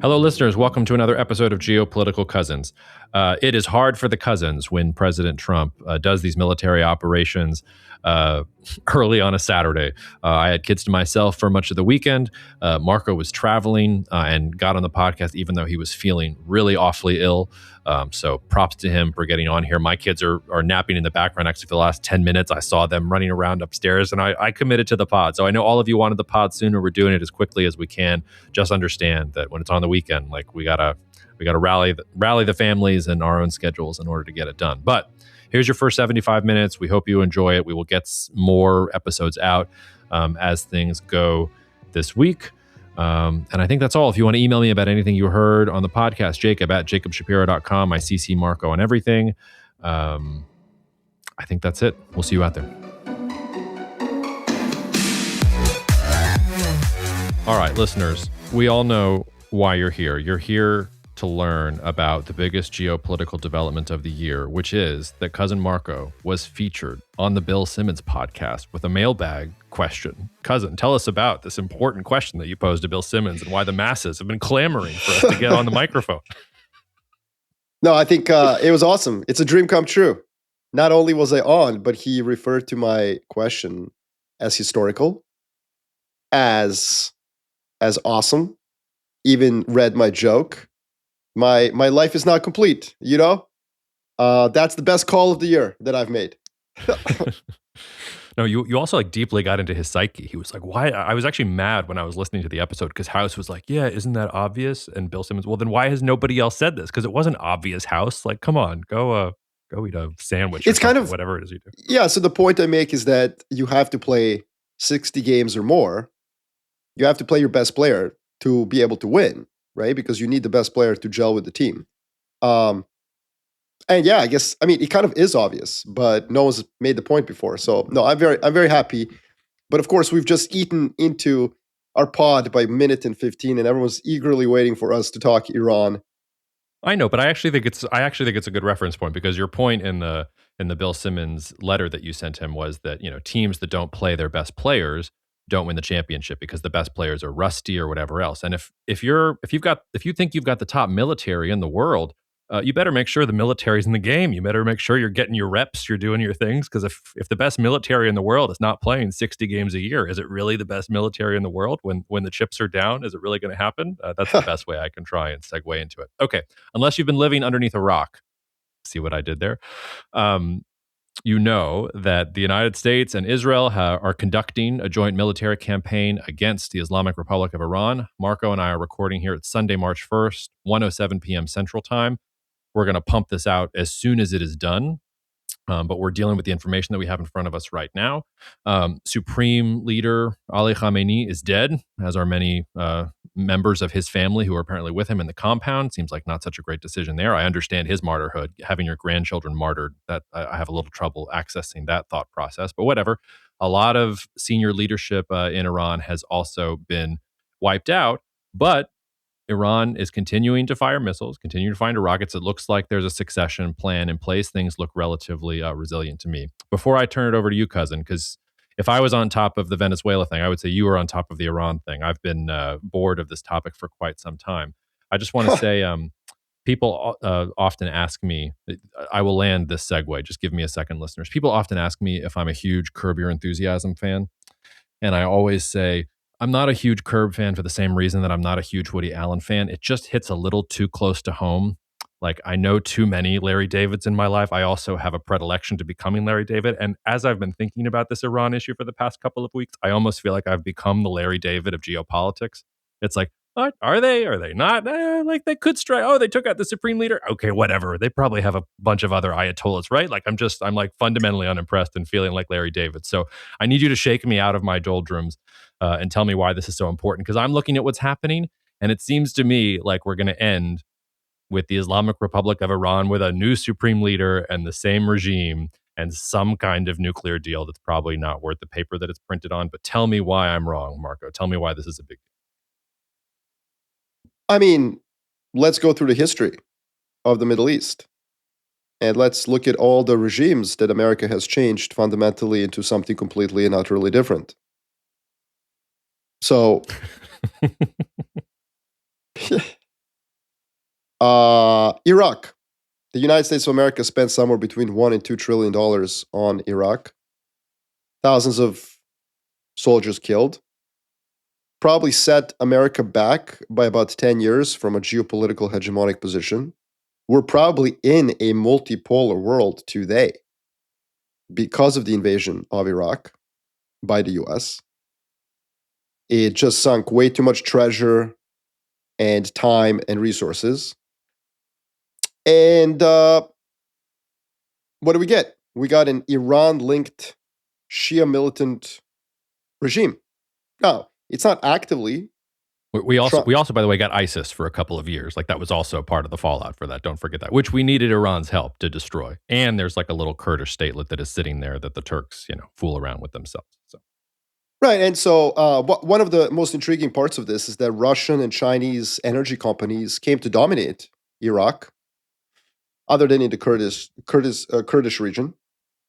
Hello, listeners. Welcome to another episode of Geopolitical Cousins. It is hard for the cousins when President Trump does these military operations early on a Saturday. I had kids to myself for much of the weekend. Marco was traveling and got on the podcast even though he was feeling really awfully ill. So props to him for getting on here. My kids are napping in the background. Actually, for the last 10 minutes, I saw them running around upstairs, and I committed to the pod. So I know all of you wanted the pod sooner. We're doing it as quickly as we can. Just understand that when it's on the weekend, like we gotta rally the families and our own schedules in order to get it done. But here's your first 75 minutes. We hope you enjoy it. We will get more episodes out as things go this week. And I think that's all. If you want to email me about anything you heard on the podcast, Jacob at jacobshapiro.com. I CC Marco on everything. I think that's it. We'll see you out there. All right, listeners, we all know why you're here. You're here to learn about the biggest geopolitical development of the year, which is that Cousin Marco was featured on the Bill Simmons podcast with a mailbag question. Cousin, tell us about this important question that you posed to Bill Simmons and why the masses have been clamoring for us to get on the microphone. No, I think it was awesome. It's a dream come true. Not only was I on, but he referred to my question as historical, as awesome, even read my joke. My life is not complete, you know? That's the best call of the year that I've made. No, you also like deeply got into his psyche. He was like, why? I was actually mad when I was listening to the episode because House was like, yeah, isn't that obvious? And Bill Simmons, well, then why has nobody else said this? Because it wasn't obvious, House. Like, come on, go eat a sandwich. It's kind of whatever it is you do. Yeah, so the point I make is that you have to play 60 games or more. You have to play your best player to be able to win, right? Because you need the best player to gel with the team. And yeah, it kind of is obvious, but no one's made the point before. So no, I'm very happy. But of course, we've just eaten into our pod by minute and 15, and everyone's eagerly waiting for us to talk Iran. I know, but I actually think it's a good reference point because your point in the Bill Simmons letter that you sent him was that, you know, teams that don't play their best players don't win the championship because the best players are rusty or whatever else. And if you think you've got the top military in the world, you better make sure the military's in the game. You better make sure you're getting your reps, you're doing your things. Because if the best military in the world is not playing 60 games a year, is it really the best military in the world when the chips are down? Is it really going to happen? That's the best way I can try and segue into it. Okay, unless you've been living underneath a rock. See what I did there? You know that the United States and Israel are conducting a joint military campaign against the Islamic Republic of Iran. Marco and I are recording here. It's Sunday, March 1st, 1:07 p.m. Central Time. We're going to pump this out as soon as it is done. But we're dealing with the information that we have in front of us right now. Supreme Leader Ali Khamenei is dead, as are many members of his family who are apparently with him in the compound. Seems like not such a great decision there. I understand his martyrhood, having your grandchildren martyred. That I have a little trouble accessing that thought process, but whatever. A lot of senior leadership in Iran has also been wiped out, but Iran is continuing to fire missiles, continuing to fire rockets. It looks like there's a succession plan in place. Things look relatively resilient to me. Before I turn it over to you, cousin, because if I was on top of the Venezuela thing, I would say you were on top of the Iran thing. I've been bored of this topic for quite some time. I just want to say people often ask me, I will land this segue. Just give me a second, listeners. People often ask me if I'm a huge Curb Your Enthusiasm fan. And I always say, I'm not a huge Curb fan for the same reason that I'm not a huge Woody Allen fan. It just hits a little too close to home. Like, I know too many Larry Davids in my life. I also have a predilection to becoming Larry David. And as I've been thinking about this Iran issue for the past couple of weeks, I almost feel like I've become the Larry David of geopolitics. It's like, what? Are they? Are they not? Like, they could strike. Oh, they took out the supreme leader. Okay, whatever. They probably have a bunch of other ayatollahs, right? Like, I'm like fundamentally unimpressed and feeling like Larry David. So I need you to shake me out of my doldrums and tell me why this is so important. Because I'm looking at what's happening, and it seems to me like we're going to end with the Islamic Republic of Iran with a new supreme leader and the same regime and some kind of nuclear deal that's probably not worth the paper that it's printed on. But tell me why I'm wrong, Marco. Tell me why this is a big deal. I mean, let's go through the history of the Middle East. And let's look at all the regimes that America has changed fundamentally into something completely and utterly different. So, Iraq. The United States of America spent somewhere between $1 and $2 trillion on Iraq. Thousands of soldiers killed. Probably set America back by about 10 years from a geopolitical hegemonic position. We're probably in a multipolar world today because of the invasion of Iraq by the US. It just sunk way too much treasure and time and resources. And what do we get? We got an Iran linked Shia militant regime. Now, it's not actively. We also, by the way, got ISIS for a couple of years. Like that was also part of the fallout for that. Don't forget that, which we needed Iran's help to destroy. And there's like a little Kurdish statelet that is sitting there that the Turks, fool around with themselves. So Right. And so one of the most intriguing parts of this is that Russian and Chinese energy companies came to dominate Iraq, other than in the Kurdish region,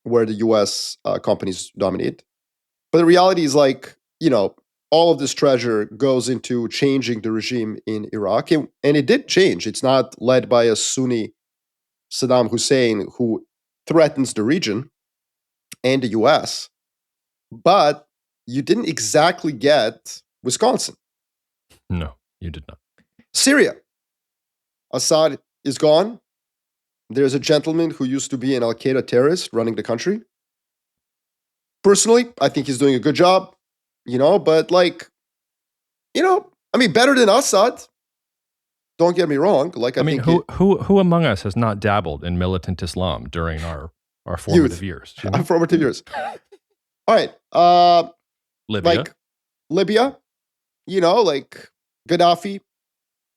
where the US companies dominate. But the reality is like, all of this treasure goes into changing the regime in Iraq. And it did change. It's not led by a Sunni Saddam Hussein who threatens the region and the US. But you didn't exactly get Wisconsin. no, you did not. Syria. Assad is gone. There's a gentleman who used to be an Al Qaeda terrorist running the country. Personally, I think he's doing a good job, but better than Assad. Don't get me wrong. Like, I mean, who among us has not dabbled in militant Islam during our formative years? Our formative years. All right. Libya. Libya, like Gaddafi,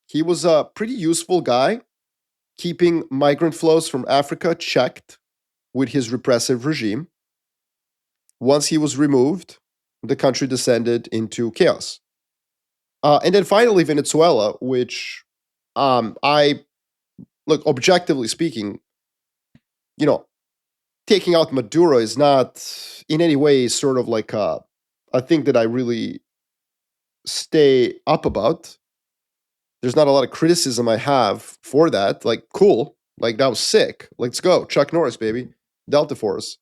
he was a pretty useful guy, keeping migrant flows from Africa checked with his repressive regime. Once he was removed, the country descended into chaos. And then finally, Venezuela, which objectively speaking, taking out Maduro is not in any way sort of like a thing that I really stay up about. There's not a lot of criticism I have for that. Like, cool. Like, that was sick. Let's go. Chuck Norris, baby. Delta Force.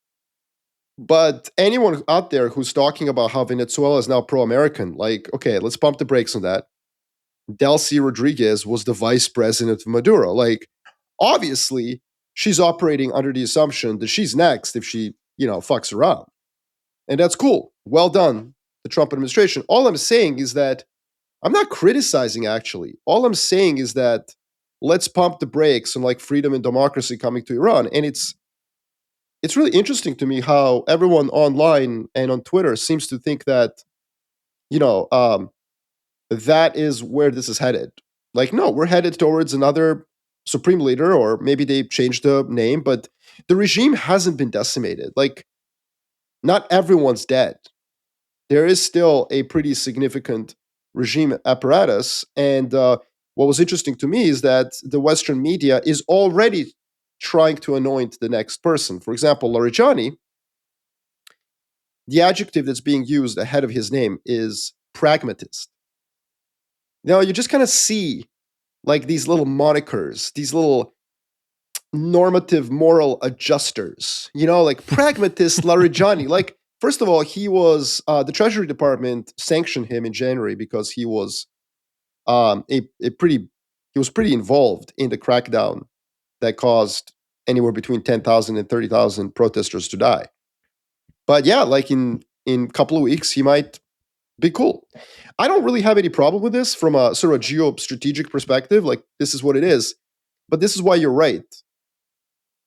But anyone out there who's talking about how Venezuela is now pro-American, like, okay, let's pump the brakes on that. Delcy Rodriguez was the vice president of Maduro. Like, obviously, she's operating under the assumption that she's next if she, fucks around. And that's cool. Well done, the Trump administration. All I'm saying is that I'm not criticizing, actually. All I'm saying is that let's pump the brakes on like freedom and democracy coming to Iran. And it's really interesting to me how everyone online and on Twitter seems to think that, that is where this is headed. Like, no, we're headed towards another supreme leader, or maybe they changed the name, but the regime hasn't been decimated. Like, not everyone's dead. There is still a pretty significant regime apparatus. And what was interesting to me is that the Western media is already trying to anoint the next person. For example, Larijani, the adjective that's being used ahead of his name is pragmatist. Now, you just kind of see like these little monikers, these little normative moral adjusters, like pragmatist Larijani. Like, first of all, he was the Treasury Department sanctioned him in January because he was pretty involved in the crackdown that caused anywhere between 10,000 and 30,000 protesters to die. But yeah, like in a couple of weeks, he might be cool. I don't really have any problem with this from a sort of geostrategic perspective. Like, this is what it is. But this is why you're right.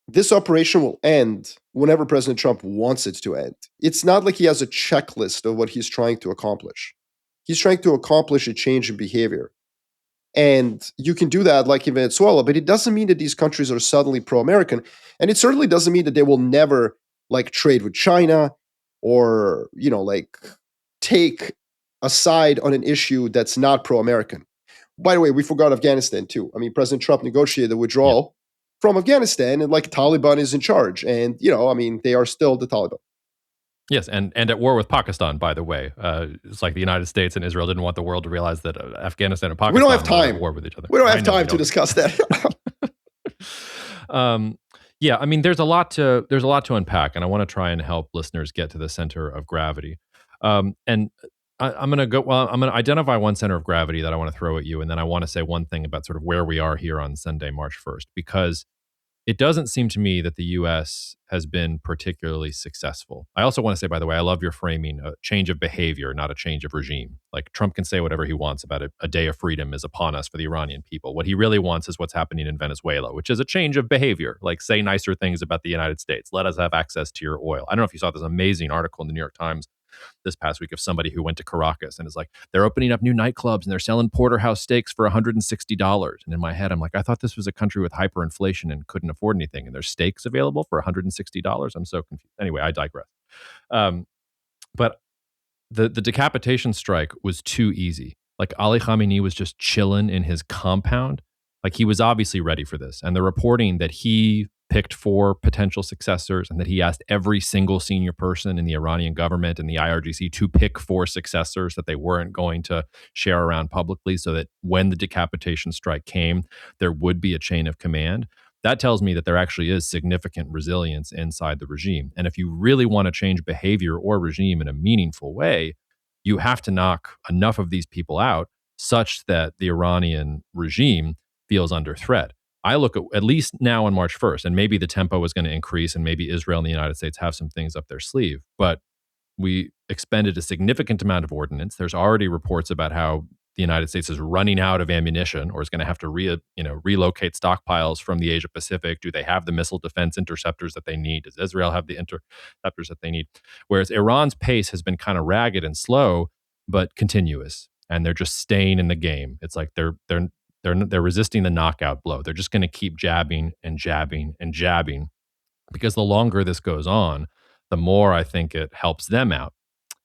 This operation will end whenever President Trump wants it to end. It's not like he has a checklist of what he's trying to accomplish. He's trying to accomplish a change in behavior. And you can do that like in Venezuela, but it doesn't mean that these countries are suddenly pro-American. And it certainly doesn't mean that they will never like trade with China or, like take a side on an issue that's not pro-American. By the way, we forgot Afghanistan too. I mean, President Trump negotiated the withdrawal from Afghanistan, and like Taliban is in charge. And, they are still the Taliban. Yes, and at war with Pakistan, by the way. It's like the United States and Israel didn't want the world to realize that Afghanistan and We don't have Pakistan were at time. war with each other. We don't I have know we time to don't. discuss that. Yeah, I mean, there's a lot to unpack, and I want to try and help listeners get to the center of gravity. And I'm going to go. Well, I'm going to identify one center of gravity that I want to throw at you, and then I want to say one thing about sort of where we are here on Sunday, March 1st, because it doesn't seem to me that the U.S. has been particularly successful. I also want to say, by the way, I love your framing: a change of behavior, not a change of regime. Like Trump can say whatever he wants about it. A day of freedom is upon us for the Iranian people. What he really wants is what's happening in Venezuela, which is a change of behavior. Like say nicer things about the United States. Let us have access to your oil. I don't know if you saw this amazing article in the New York Times this past week of somebody who went to Caracas and is like, they're opening up new nightclubs and they're selling porterhouse steaks for $160. And in my head, I'm like, I thought this was a country with hyperinflation and couldn't afford anything. And there's steaks available for $160. I'm so confused. Anyway, I digress. But the decapitation strike was too easy. Like Ali Khamenei was just chilling in his compound. Like he was obviously ready for this. And the reporting that he picked 4 potential successors and that he asked every single senior person in the Iranian government and the IRGC to pick 4 successors that they weren't going to share around publicly so that when the decapitation strike came, there would be a chain of command. That tells me that there actually is significant resilience inside the regime. And if you really want to change behavior or regime in a meaningful way, you have to knock enough of these people out such that the Iranian regime feels under threat. I look at least now on March 1st, and maybe the tempo is going to increase, and maybe Israel and the United States have some things up their sleeve. But we expended a significant amount of ordnance. There's already reports about how the United States is running out of ammunition, or is going to have to relocate stockpiles from the Asia Pacific. Do they have the missile defense interceptors that they need? Does Israel have the interceptors that they need? Whereas Iran's pace has been kind of ragged and slow, but continuous, and they're just staying in the game. It's like they're resisting the knockout blow. They're just going to keep jabbing and jabbing and jabbing, because the longer this goes on, the more I think it helps them out.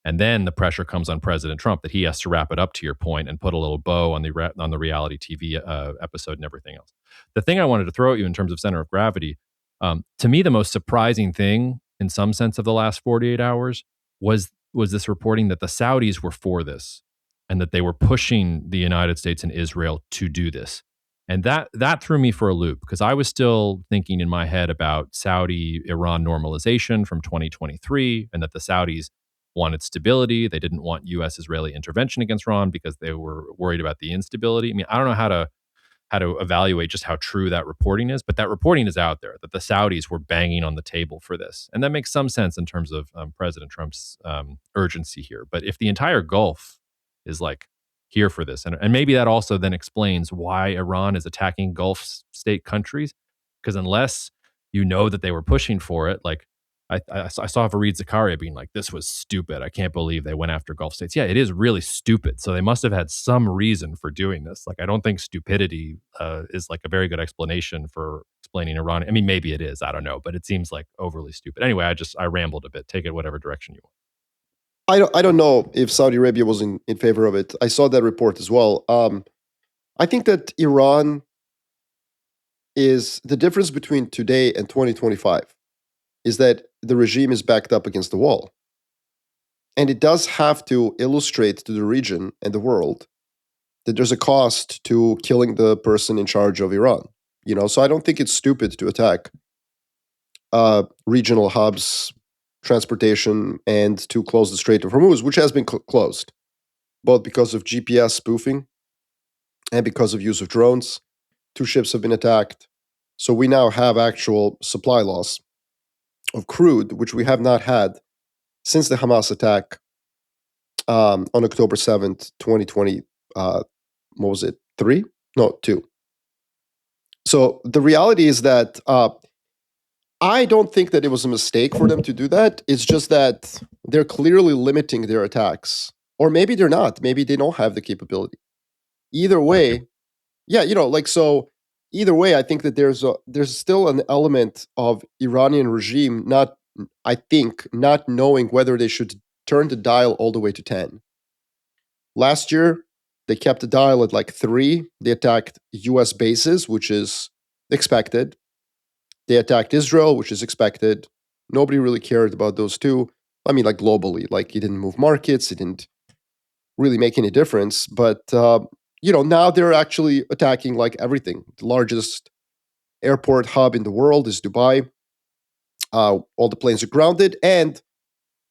And then the pressure comes on President Trump that he has to wrap it up, to your point, and put a little bow on the reality TV episode and everything else. The thing I wanted to throw at you in terms of center of gravity, to me, the most surprising thing in some sense of the last 48 hours was this reporting that the Saudis were for this and that they were pushing the United States and Israel to do this. And that threw me for a loop, because I was still thinking in my head about Saudi-Iran normalization from 2023, and that the Saudis wanted stability. They didn't want U.S.-Israeli intervention against Iran because they were worried about the instability. I mean, I don't know how to evaluate just how true that reporting is, but that reporting is out there that the Saudis were banging on the table for this. And that makes some sense in terms of President Trump's urgency here. But if the entire Gulf is like here for this, and maybe that also then explains why Iran is attacking Gulf state countries, because unless you know that they were pushing for it, like I saw Fareed Zakaria being like, this was stupid. I can't believe they went after Gulf states. Yeah, it is really stupid. So they must have had some reason for doing this. Like, I don't think stupidity is like a very good explanation for explaining Iran. I mean, maybe it is. I don't know. But it seems like overly stupid. Anyway, I rambled a bit. Take it whatever direction you want. I don't know if Saudi Arabia was in favor of it. I saw that report as well. I think that Iran is the difference between today and 2025 is that the regime is backed up against the wall. And it does have to illustrate to the region and the world that there's a cost to killing the person in charge of Iran. So I don't think it's stupid to attack regional hubs, transportation, and to close the Strait of Hormuz, which has been closed, both because of GPS spoofing and because of use of drones. 2 ships have been attacked. So we now have actual supply loss of crude, which we have not had since the Hamas attack on October 7th, 2020. What was it? 3? No, 2. So the reality is that I don't think that it was a mistake for them to do that. It's just that they're clearly limiting their attacks. Or maybe they're not. Maybe they don't have the capability. Either way, so either way, I think that there's still an element of Iranian regime not knowing whether they should turn the dial all the way to 10. Last year, they kept the dial at like 3. They attacked US bases, which is expected. They attacked Israel, which is expected. Nobody really cared about those 2. I mean, like globally, like it didn't move markets, it didn't really make any difference. But now they're actually attacking like everything. The largest airport hub in the world is Dubai. All the planes are grounded, and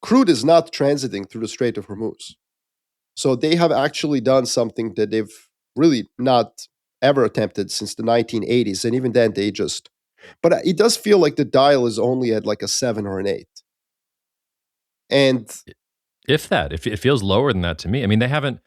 crude is not transiting through the Strait of Hormuz. So they have actually done something that they've really not ever attempted since the 1980s, and even then they just. But it does feel like the dial is only at like a 7 or an 8, and If that, if it feels lower than that to me. I mean, they haven't.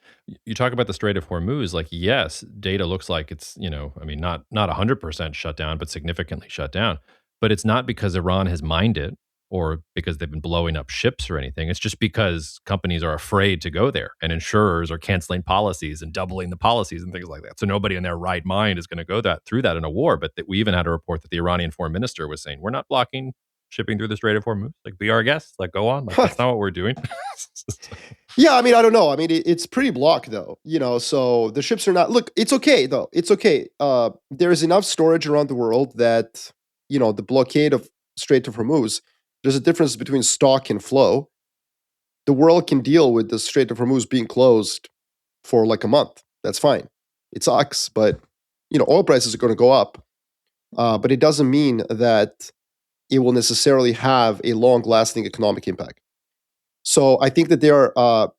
You talk about the Strait of Hormuz, like yes, data looks like it's I mean, not 100% shut down, but significantly shut down. But it's not because Iran has mined it or because they've been blowing up ships or anything. It's just because companies are afraid to go there, and insurers are canceling policies and doubling the policies and things like that. So nobody in their right mind is going to go through that in a war. But that we even had a report that the Iranian foreign minister was saying we're not blocking shipping through the Strait of Hormuz. Like, be our guest. Like, go on. Like, that's not what we're doing. yeah, I mean, I don't know. I mean, it's pretty blocked though, so the ships are not. Look, it's okay though. It's okay. There is enough storage around the world that the blockade of Strait of Hormuz. There's a difference between stock and flow. The world can deal with the Strait of Hormuz being closed for like a month. That's fine. It sucks, but oil prices are going to go up. But it doesn't mean that it will necessarily have a long-lasting economic impact. So I think that there are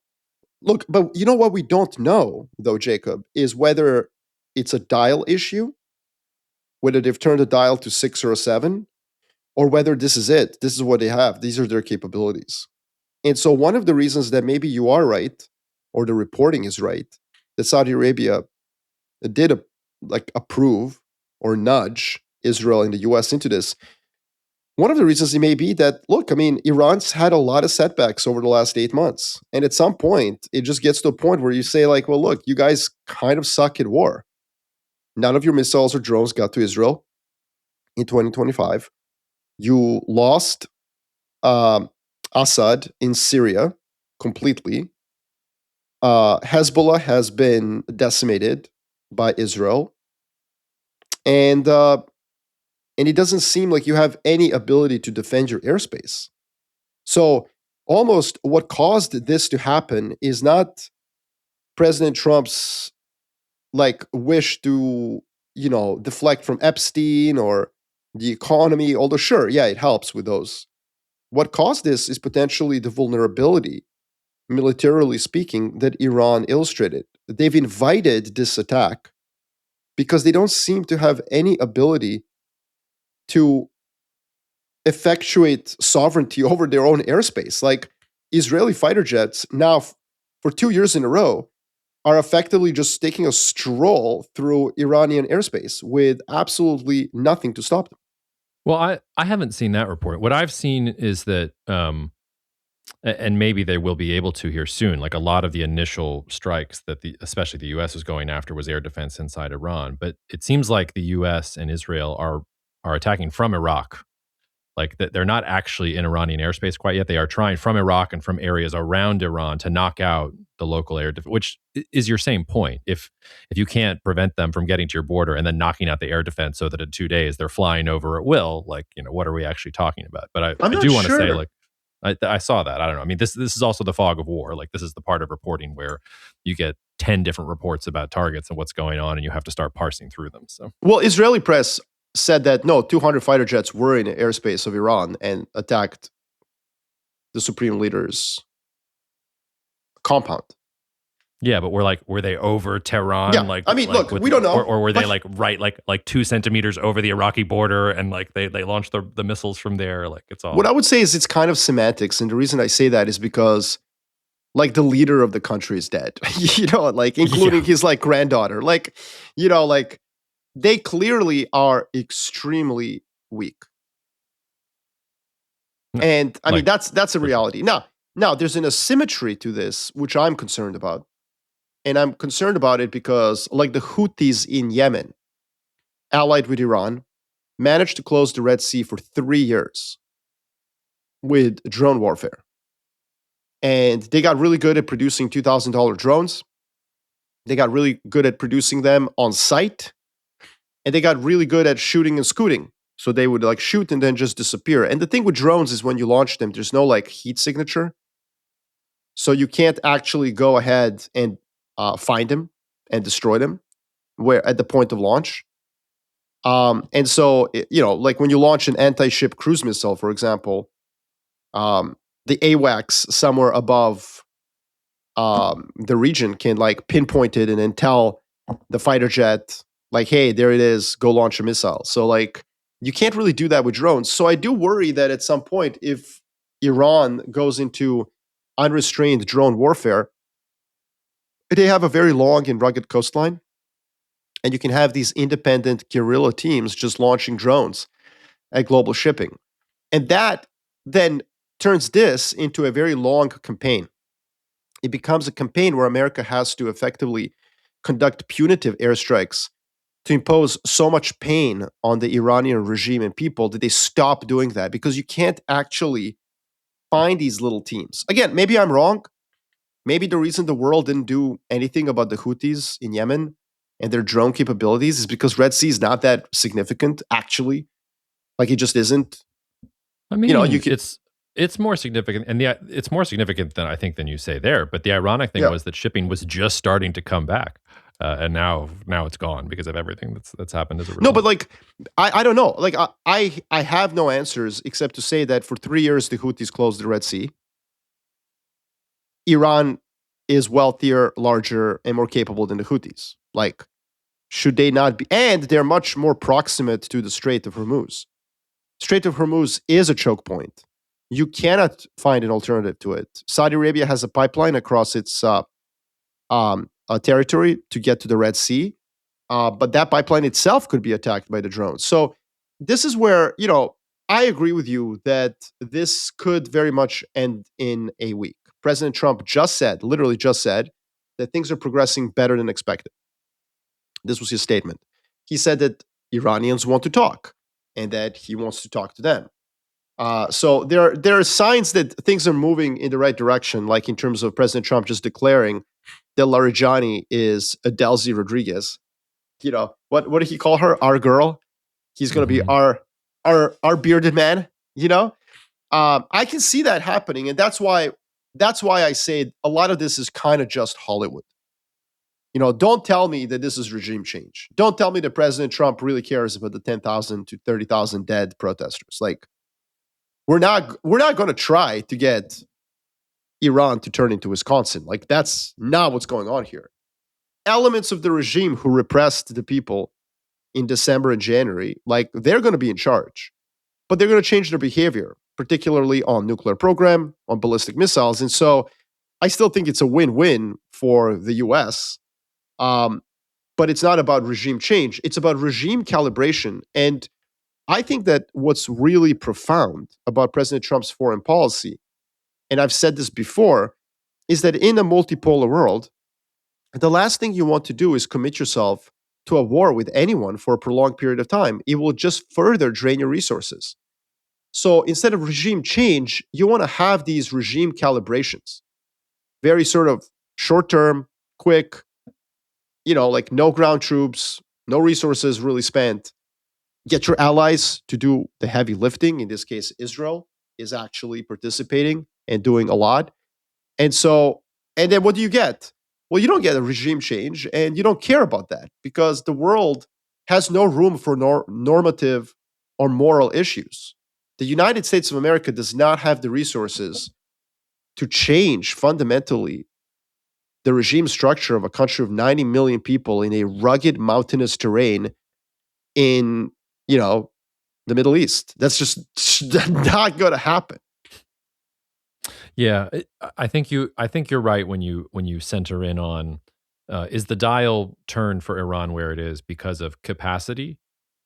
look, but you know what we don't know though, Jacob, is whether it's a dial issue, whether they've turned a dial to 6 or a 7, or whether this is it. This is what they have. These are their capabilities. And so one of the reasons that maybe you are right, or the reporting is right, that Saudi Arabia did approve or nudge Israel and the US into this. One of the reasons it may be that, look, I mean, Iran's had a lot of setbacks over the last 8 months. And at some point, it just gets to a point where you say, like, well, look, you guys kind of suck at war. None of your missiles or drones got to Israel in 2025. You lost Assad in Syria completely. Hezbollah has been decimated by Israel. And it doesn't seem like you have any ability to defend your airspace. So almost what caused this to happen is not President Trump's wish to, deflect from Epstein or the economy, although sure, yeah, it helps with those. What caused this is potentially the vulnerability, militarily speaking, that Iran illustrated. They've invited this attack because they don't seem to have any ability to effectuate sovereignty over their own airspace. Like Israeli fighter jets now, for 2 years in a row, are effectively just taking a stroll through Iranian airspace with absolutely nothing to stop them. Well, I haven't seen that report. What I've seen is that, and maybe they will be able to here soon. Like a lot of the initial strikes that especially the U.S. was going after was air defense inside Iran. But it seems like the U.S. and Israel are attacking from Iraq. Like they're not actually in Iranian airspace quite yet. They are trying from Iraq and from areas around Iran to knock out the local air defense, which is your same point. If you can't prevent them from getting to your border and then knocking out the air defense so that in 2 days they're flying over at will, like, what are we actually talking about? But I'm I not do want to sure. say, like, I saw that. I don't know. I mean, this is also the fog of war. Like, this is the part of reporting where you get 10 different reports about targets and what's going on, and you have to start parsing through them. So, Well, Israeli press said that no, 200 fighter jets were in the airspace of Iran and attacked the supreme leader's compound. yeah, but were they over Tehran? Yeah, I mean, look, we don't know. Or were they like 2 centimeters over the Iraqi border and like they launched the missiles from there? Like it's all. What I would say is it's kind of semantics, and the reason I say that is because, like, the leader of the country is dead, like including his granddaughter, like they clearly are extremely weak, and I mean that's a reality. Now there's an asymmetry to this, which I'm concerned about. And I'm concerned about it because, like, the Houthis in Yemen, allied with Iran, managed to close the Red Sea for 3 years with drone warfare. And they got really good at producing $2,000 drones. They got really good at producing them on site. And they got really good at shooting and scooting So they would like shoot and then just disappear. And the thing with drones is when you launch them, there's no like heat signature. So you can't actually go ahead and find them and destroy them where at the point of launch. And so, like when you launch an anti-ship cruise missile, for example, the AWACS somewhere above the region can like pinpoint it and then tell the fighter jet, like, hey, there it is, go launch a missile. So, like, you can't really do that with drones. So, I do worry that at some point, if Iran goes into unrestrained drone warfare, they have a very long and rugged coastline. And you can have these independent guerrilla teams just launching drones at global shipping. And that then turns this into a very long campaign. It becomes a campaign where America has to effectively conduct punitive airstrikes to impose so much pain on the Iranian regime and people that they stop doing that because you can't actually find these little teams. Again, maybe I'm wrong. Maybe the reason the world didn't do anything about the Houthis in Yemen and their drone capabilities is because Red Sea is not that significant, actually. Like it just isn't. I You mean, could, it's more significant, and it's more significant than I think than you say there. But the ironic thing yeah. was that shipping was just starting to come back, and now it's gone because of everything that's happened as a No, result. but like, I don't know. Like, I have no answers except to say that for 3 years, the Houthis closed the Red Sea. Iran is wealthier, larger, and more capable than the Houthis. Like, should they not be? And they're much more proximate to the Strait of Hormuz. Strait of Hormuz is a choke point. You cannot find an alternative to it. Saudi Arabia has a pipeline across its territory to get to the Red Sea, but that pipeline itself could be attacked by the drones. So this is where I agree with you that this could very much end in a week. President Trump just said, literally just said, that things are progressing better than expected. This was his statement. He said that Iranians want to talk and that he wants to talk to them. So there are signs that things are moving in the right direction, like in terms of President Trump just declaring that Larijani is a Delcy Rodriguez. What did he call her? Our girl. He's going to be Mhm. our bearded man. I can see that happening, and that's why I say a lot of this is kind of just Hollywood. Don't tell me that this is regime change. Don't tell me that President Trump really cares about the 10,000 to 30,000 dead protesters. Like we're not going to try to get Iran to turn into Wisconsin. Like that's not what's going on here. Elements of the regime who repressed the people in December and January, like they're going to be in charge, but they're going to change their behavior, particularly on nuclear program, on ballistic missiles. And so I still think it's a win-win for the US. Um, but it's not about regime change. It's about regime calibration. And I think that what's really profound about President Trump's foreign policy, and I've said this before, is that in a multipolar world, the last thing you want to do is commit yourself to a war with anyone for a prolonged period of time. It will just further drain your resources. So instead of regime change, you want to have these regime calibrations, very sort of short term, quick, like no ground troops, no resources really spent. Get your allies to do the heavy lifting. In this case, Israel is actually participating and doing a lot. And so, and then what do you get? Well, you don't get a regime change and you don't care about that because the world has no room for normative or moral issues. The United States of America does not have the resources to change fundamentally the regime structure of a country of 90 million people in a rugged mountainous terrain in, the Middle East. That's just not going to happen. Yeah, I think you're right when you center in on is the dial turned for Iran where it is because of capacity,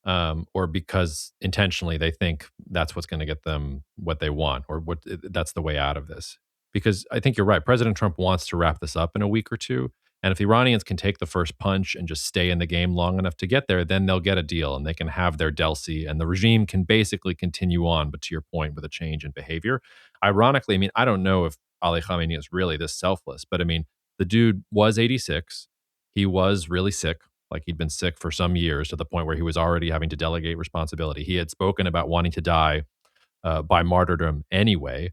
or because intentionally they think that's what's going to get them what they want, or that's the way out of this. Because I think you're right. President Trump wants to wrap this up in a week or two, and if the Iranians can take the first punch and just stay in the game long enough to get there, then they'll get a deal and they can have their Delcy, and the regime can basically continue on. But to your point, with a change in behavior. Ironically, I mean, I don't know if Ali Khamenei is really this selfless, but I mean, the dude was 86. He was really sick, Like he'd been sick for some years to the point where he was already having to delegate responsibility. He had spoken about wanting to die by martyrdom anyway.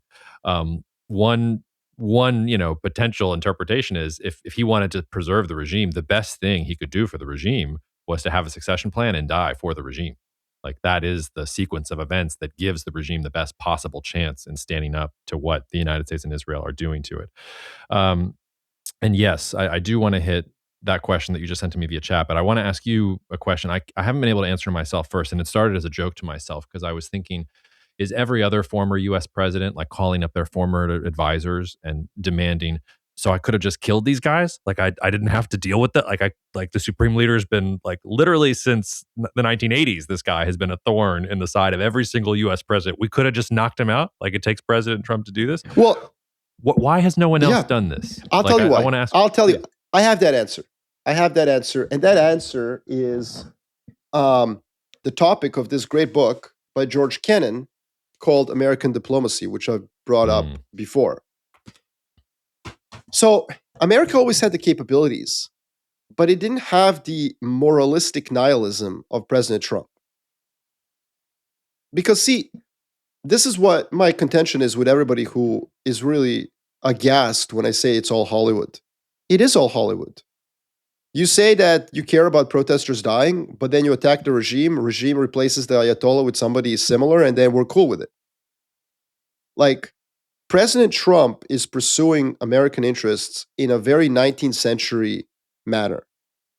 One potential interpretation is if he wanted to preserve the regime, the best thing he could do for the regime was to have a succession plan and die for the regime. Like that is the sequence of events that gives the regime the best possible chance in standing up to what the United States and Israel are doing to it. Um, and yes, I do want to hit that question that you just sent to me via chat, but I want to ask you a question. I haven't been able to answer myself first, and it started as a joke to myself because I was thinking, is every other former US president like calling up their former advisors and demanding, so I could have just killed these guys? Like I didn't have to deal with that. Like the supreme leader has been like literally since the 1980s, this guy has been a thorn in the side of every single US president. We could have just knocked him out. Like it takes President Trump to do this. Well, why has no one else done this? I'll tell you why. I want to ask. I'll tell you. I have that answer. And that answer is the topic of this great book by George Kennan called American Diplomacy, which I've brought up before. So America always had the capabilities, but it didn't have the moralistic nihilism of President Trump. Because see, this is what my contention is with everybody who is really aghast when I say it's all Hollywood. It is all Hollywood. You say that you care about protesters dying, but then you attack the regime replaces the Ayatollah with somebody similar, and then we're cool with it. Like, President Trump is pursuing American interests in a very 19th century manner.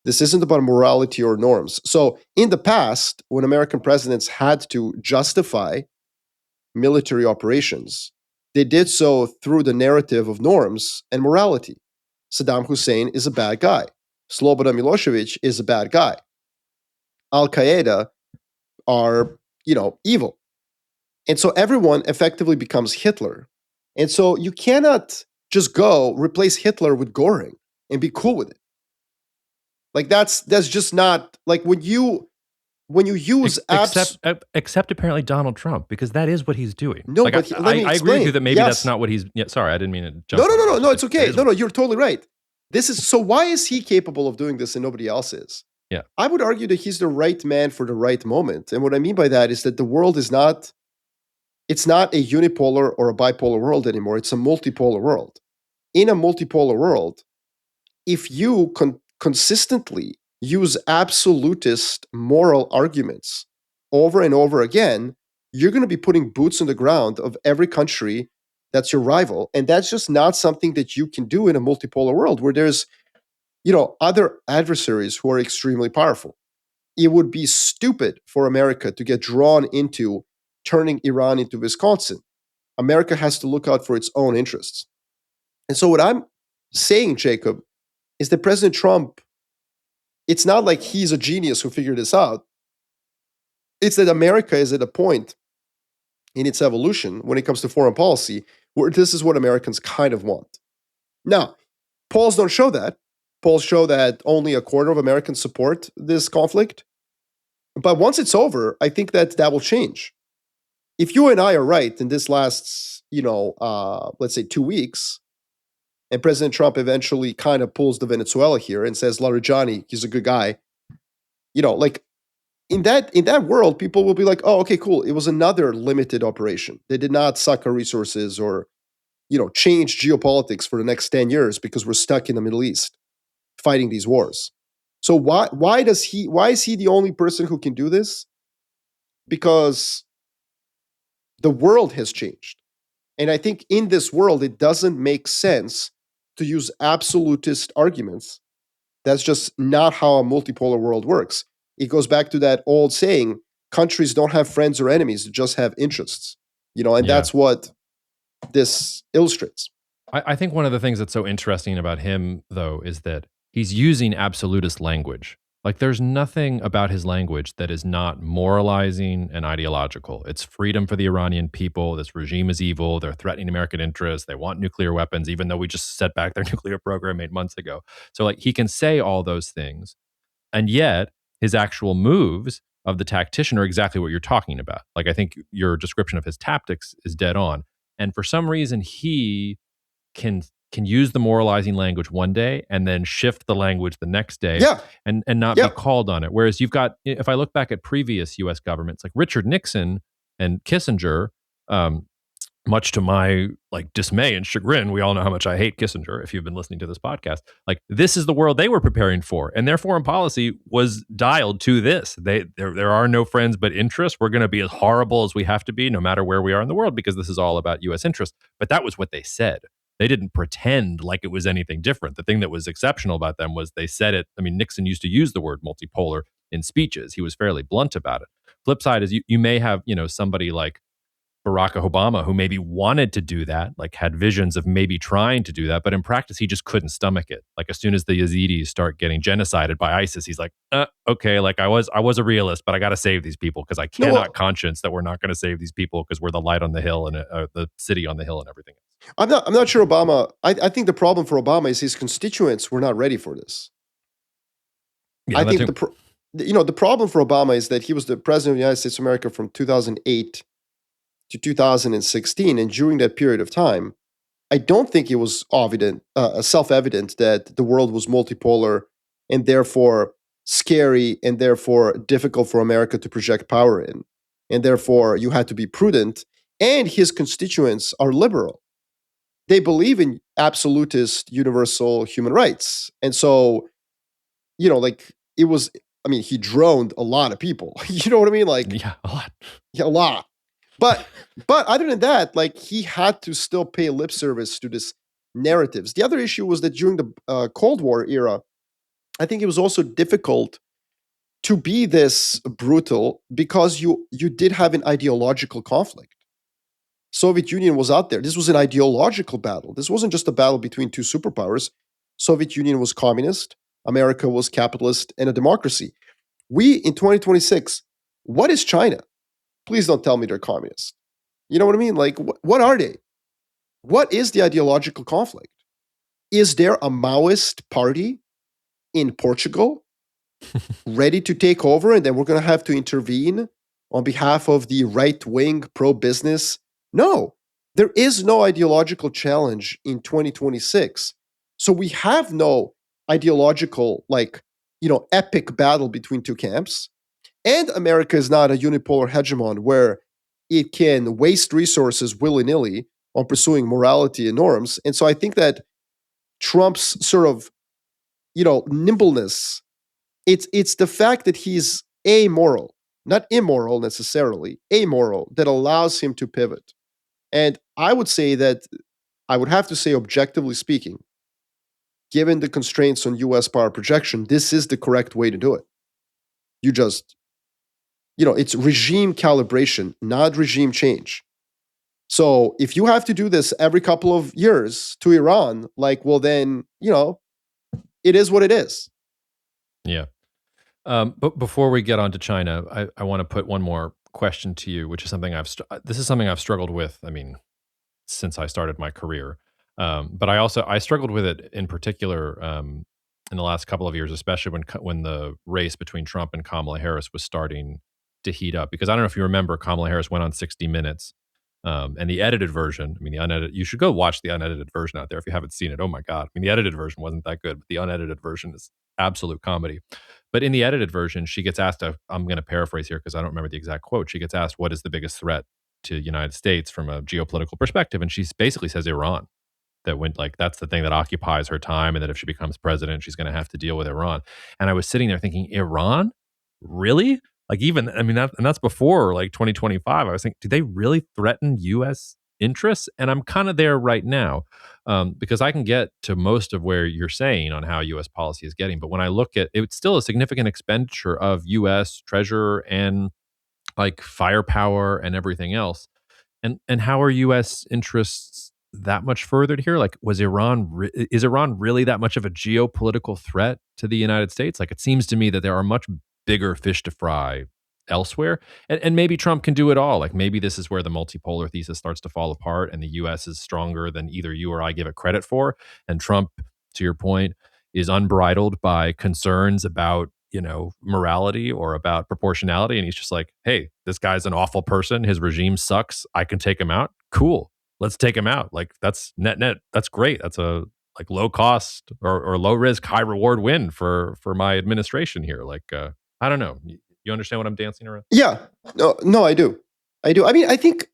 This isn't about morality or norms. So, in the past, when American presidents had to justify military operations, they did so through the narrative of norms and morality. Saddam Hussein is a bad guy. Slobodan Milosevic is a bad guy. Al-Qaeda are, evil. And so everyone effectively becomes Hitler. And so you cannot just go replace Hitler with Goring and be cool with it. Like that's just not like when you use except apparently Donald Trump, because that is what he's doing. No, like, but I agree with you that maybe that's not what he's. Yeah, sorry, I didn't mean to jump. No, it's okay. No, you're totally right. This is so. Why is he capable of doing this and nobody else is? Yeah, I would argue that he's the right man for the right moment. And what I mean by that is that the world is not. It's not a unipolar or a bipolar world anymore. It's a multipolar world. In a multipolar world, if you consistently use absolutist moral arguments over and over again, you're going to be putting boots on the ground of every country that's your rival. And that's just not something that you can do in a multipolar world where there's, other adversaries who are extremely powerful. It would be stupid for America to get drawn into turning Iran into Wisconsin. America has to look out for its own interests. And so what I'm saying, Jacob, is that President Trump, it's not like he's a genius who figured this out. It's that America is at a point in its evolution when it comes to foreign policy where this is what Americans kind of want. Now, polls don't show that. Polls show that only a quarter of Americans support this conflict. But once it's over, I think that will change. If you and I are right and this lasts, let's say 2 weeks, and President Trump eventually kind of pulls the Venezuela here and says, Larijani, he's a good guy, like in that world, people will be like, oh, okay, cool. It was another limited operation. They did not suck our resources or, change geopolitics for the next 10 years because we're stuck in the Middle East fighting these wars. So why is he the only person who can do this? Because the world has changed. And I think in this world, it doesn't make sense to use absolutist arguments. That's just not how a multipolar world works. It goes back to that old saying, countries don't have friends or enemies, they just have interests. That's what this illustrates. I think one of the things that's so interesting about him, though, is that he's using absolutist language. Like there's nothing about his language that is not moralizing and ideological. It's freedom for the Iranian people. This regime is evil. They're threatening American interests. They want nuclear weapons, even though we just set back their nuclear program 8 months ago. So like he can say all those things. And yet his actual moves of the tactician are exactly what you're talking about. Like I think your description of his tactics is dead on. And for some reason, he can use the moralizing language one day and then shift the language the next day Yeah. and not be Yeah. called on it. Whereas you've got, if I look back at previous U.S. governments like Richard Nixon and Kissinger, um, much to my like dismay and chagrin, we all know how much I hate Kissinger. If you've been listening to this podcast, like this is the world they were preparing for, and their foreign policy was dialed to this. There are no friends but interests. We're going to be as horrible as we have to be, no matter where we are in the world, because this is all about U.S. interests. But that was what they said. They didn't pretend like it was anything different. The thing that was exceptional about them was they said it. I mean, Nixon used to use the word multipolar in speeches. He was fairly blunt about it. Flip side is you may have, somebody like Barack Obama, who maybe wanted to do that, like had visions of maybe trying to do that, but in practice, he just couldn't stomach it. Like as soon as the Yazidis start getting genocided by ISIS, he's like, okay, like I was a realist, but I got to save these people because I No, cannot conscience that we're not going to save these people because we're the light on the hill and the city on the hill and everything. I'm not sure Obama. I think the problem for Obama is his constituents were not ready for this. Yeah, I think the problem for Obama is that he was the president of the United States of America from 2008 to 2016, and during that period of time, I don't think it was self-evident that the world was multipolar and therefore scary and therefore difficult for America to project power in, and therefore you had to be prudent. And his constituents are liberal; they believe in absolutist universal human rights, and so like it was. I mean, he droned a lot of people. You know what I mean? Like, yeah, a lot. yeah, a lot. But other than that, like he had to still pay lip service to this narratives. The other issue was that during the Cold War era, I think it was also difficult to be this brutal because you did have an ideological conflict. Soviet Union was out there. This was an ideological battle. This wasn't just a battle between two superpowers. Soviet Union was communist, America was capitalist and a democracy. We in 2026, what is China? Please don't tell me they're communist. You know what I mean? Like, what are they? What is the ideological conflict? Is there a Maoist party in Portugal ready to take over and then we're going to have to intervene on behalf of the right wing pro business? No, there is no ideological challenge in 2026. So we have no ideological, epic battle between two camps. And America is not a unipolar hegemon where it can waste resources willy nilly on pursuing morality and norms. And so I think that Trump's sort of, nimbleness, it's the fact that he's amoral, not immoral necessarily, amoral, that allows him to pivot. And I would say that I would have to say, objectively speaking, given the constraints on US power projection, this is the correct way to do it. You just it's regime calibration, not regime change. So if you have to do this every couple of years to Iran, well, then, it is what it is. Yeah. But before we get on to China, I want to put one more question to you, which is something this is something I've struggled with. I mean, since I started my career, but I struggled with it in particular in the last couple of years, especially when the race between Trump and Kamala Harris was starting to heat up. Because I don't know if you remember, Kamala Harris went on 60 Minutes. And the edited version, I mean, the unedited, you should go watch the unedited version out there if you haven't seen it. Oh my God. I mean, the edited version wasn't that good, but the unedited version is absolute comedy. But in the edited version, she gets asked, I'm going to paraphrase here because I don't remember the exact quote. She gets asked, what is the biggest threat to the United States from a geopolitical perspective? And she basically says Iran. That's the thing that occupies her time, and that if she becomes president, she's going to have to deal with Iran. And I was sitting there thinking, Iran? Really? That's before 2025. I was thinking, do they really threaten U.S. interests? And I'm kind of there right now because I can get to most of where you're saying on how U.S. policy is getting. But when I look at it's still a significant expenditure of U.S. treasure and firepower and everything else. And how are U.S. interests that much furthered here? Is Iran really that much of a geopolitical threat to the United States? It seems to me that there are much bigger fish to fry elsewhere. And maybe Trump can do it all. Maybe this is where the multipolar thesis starts to fall apart and the US is stronger than either you or I give it credit for. And Trump, to your point, is unbridled by concerns about, morality or about proportionality. And he's just like, hey, this guy's an awful person. His regime sucks. I can take him out. Cool. let's take him out. Like that's net. That's great. That's a like low cost or low risk, high reward win for my administration here. Like I don't know. You understand what I'm dancing around? Yeah, no, I do. I mean, I think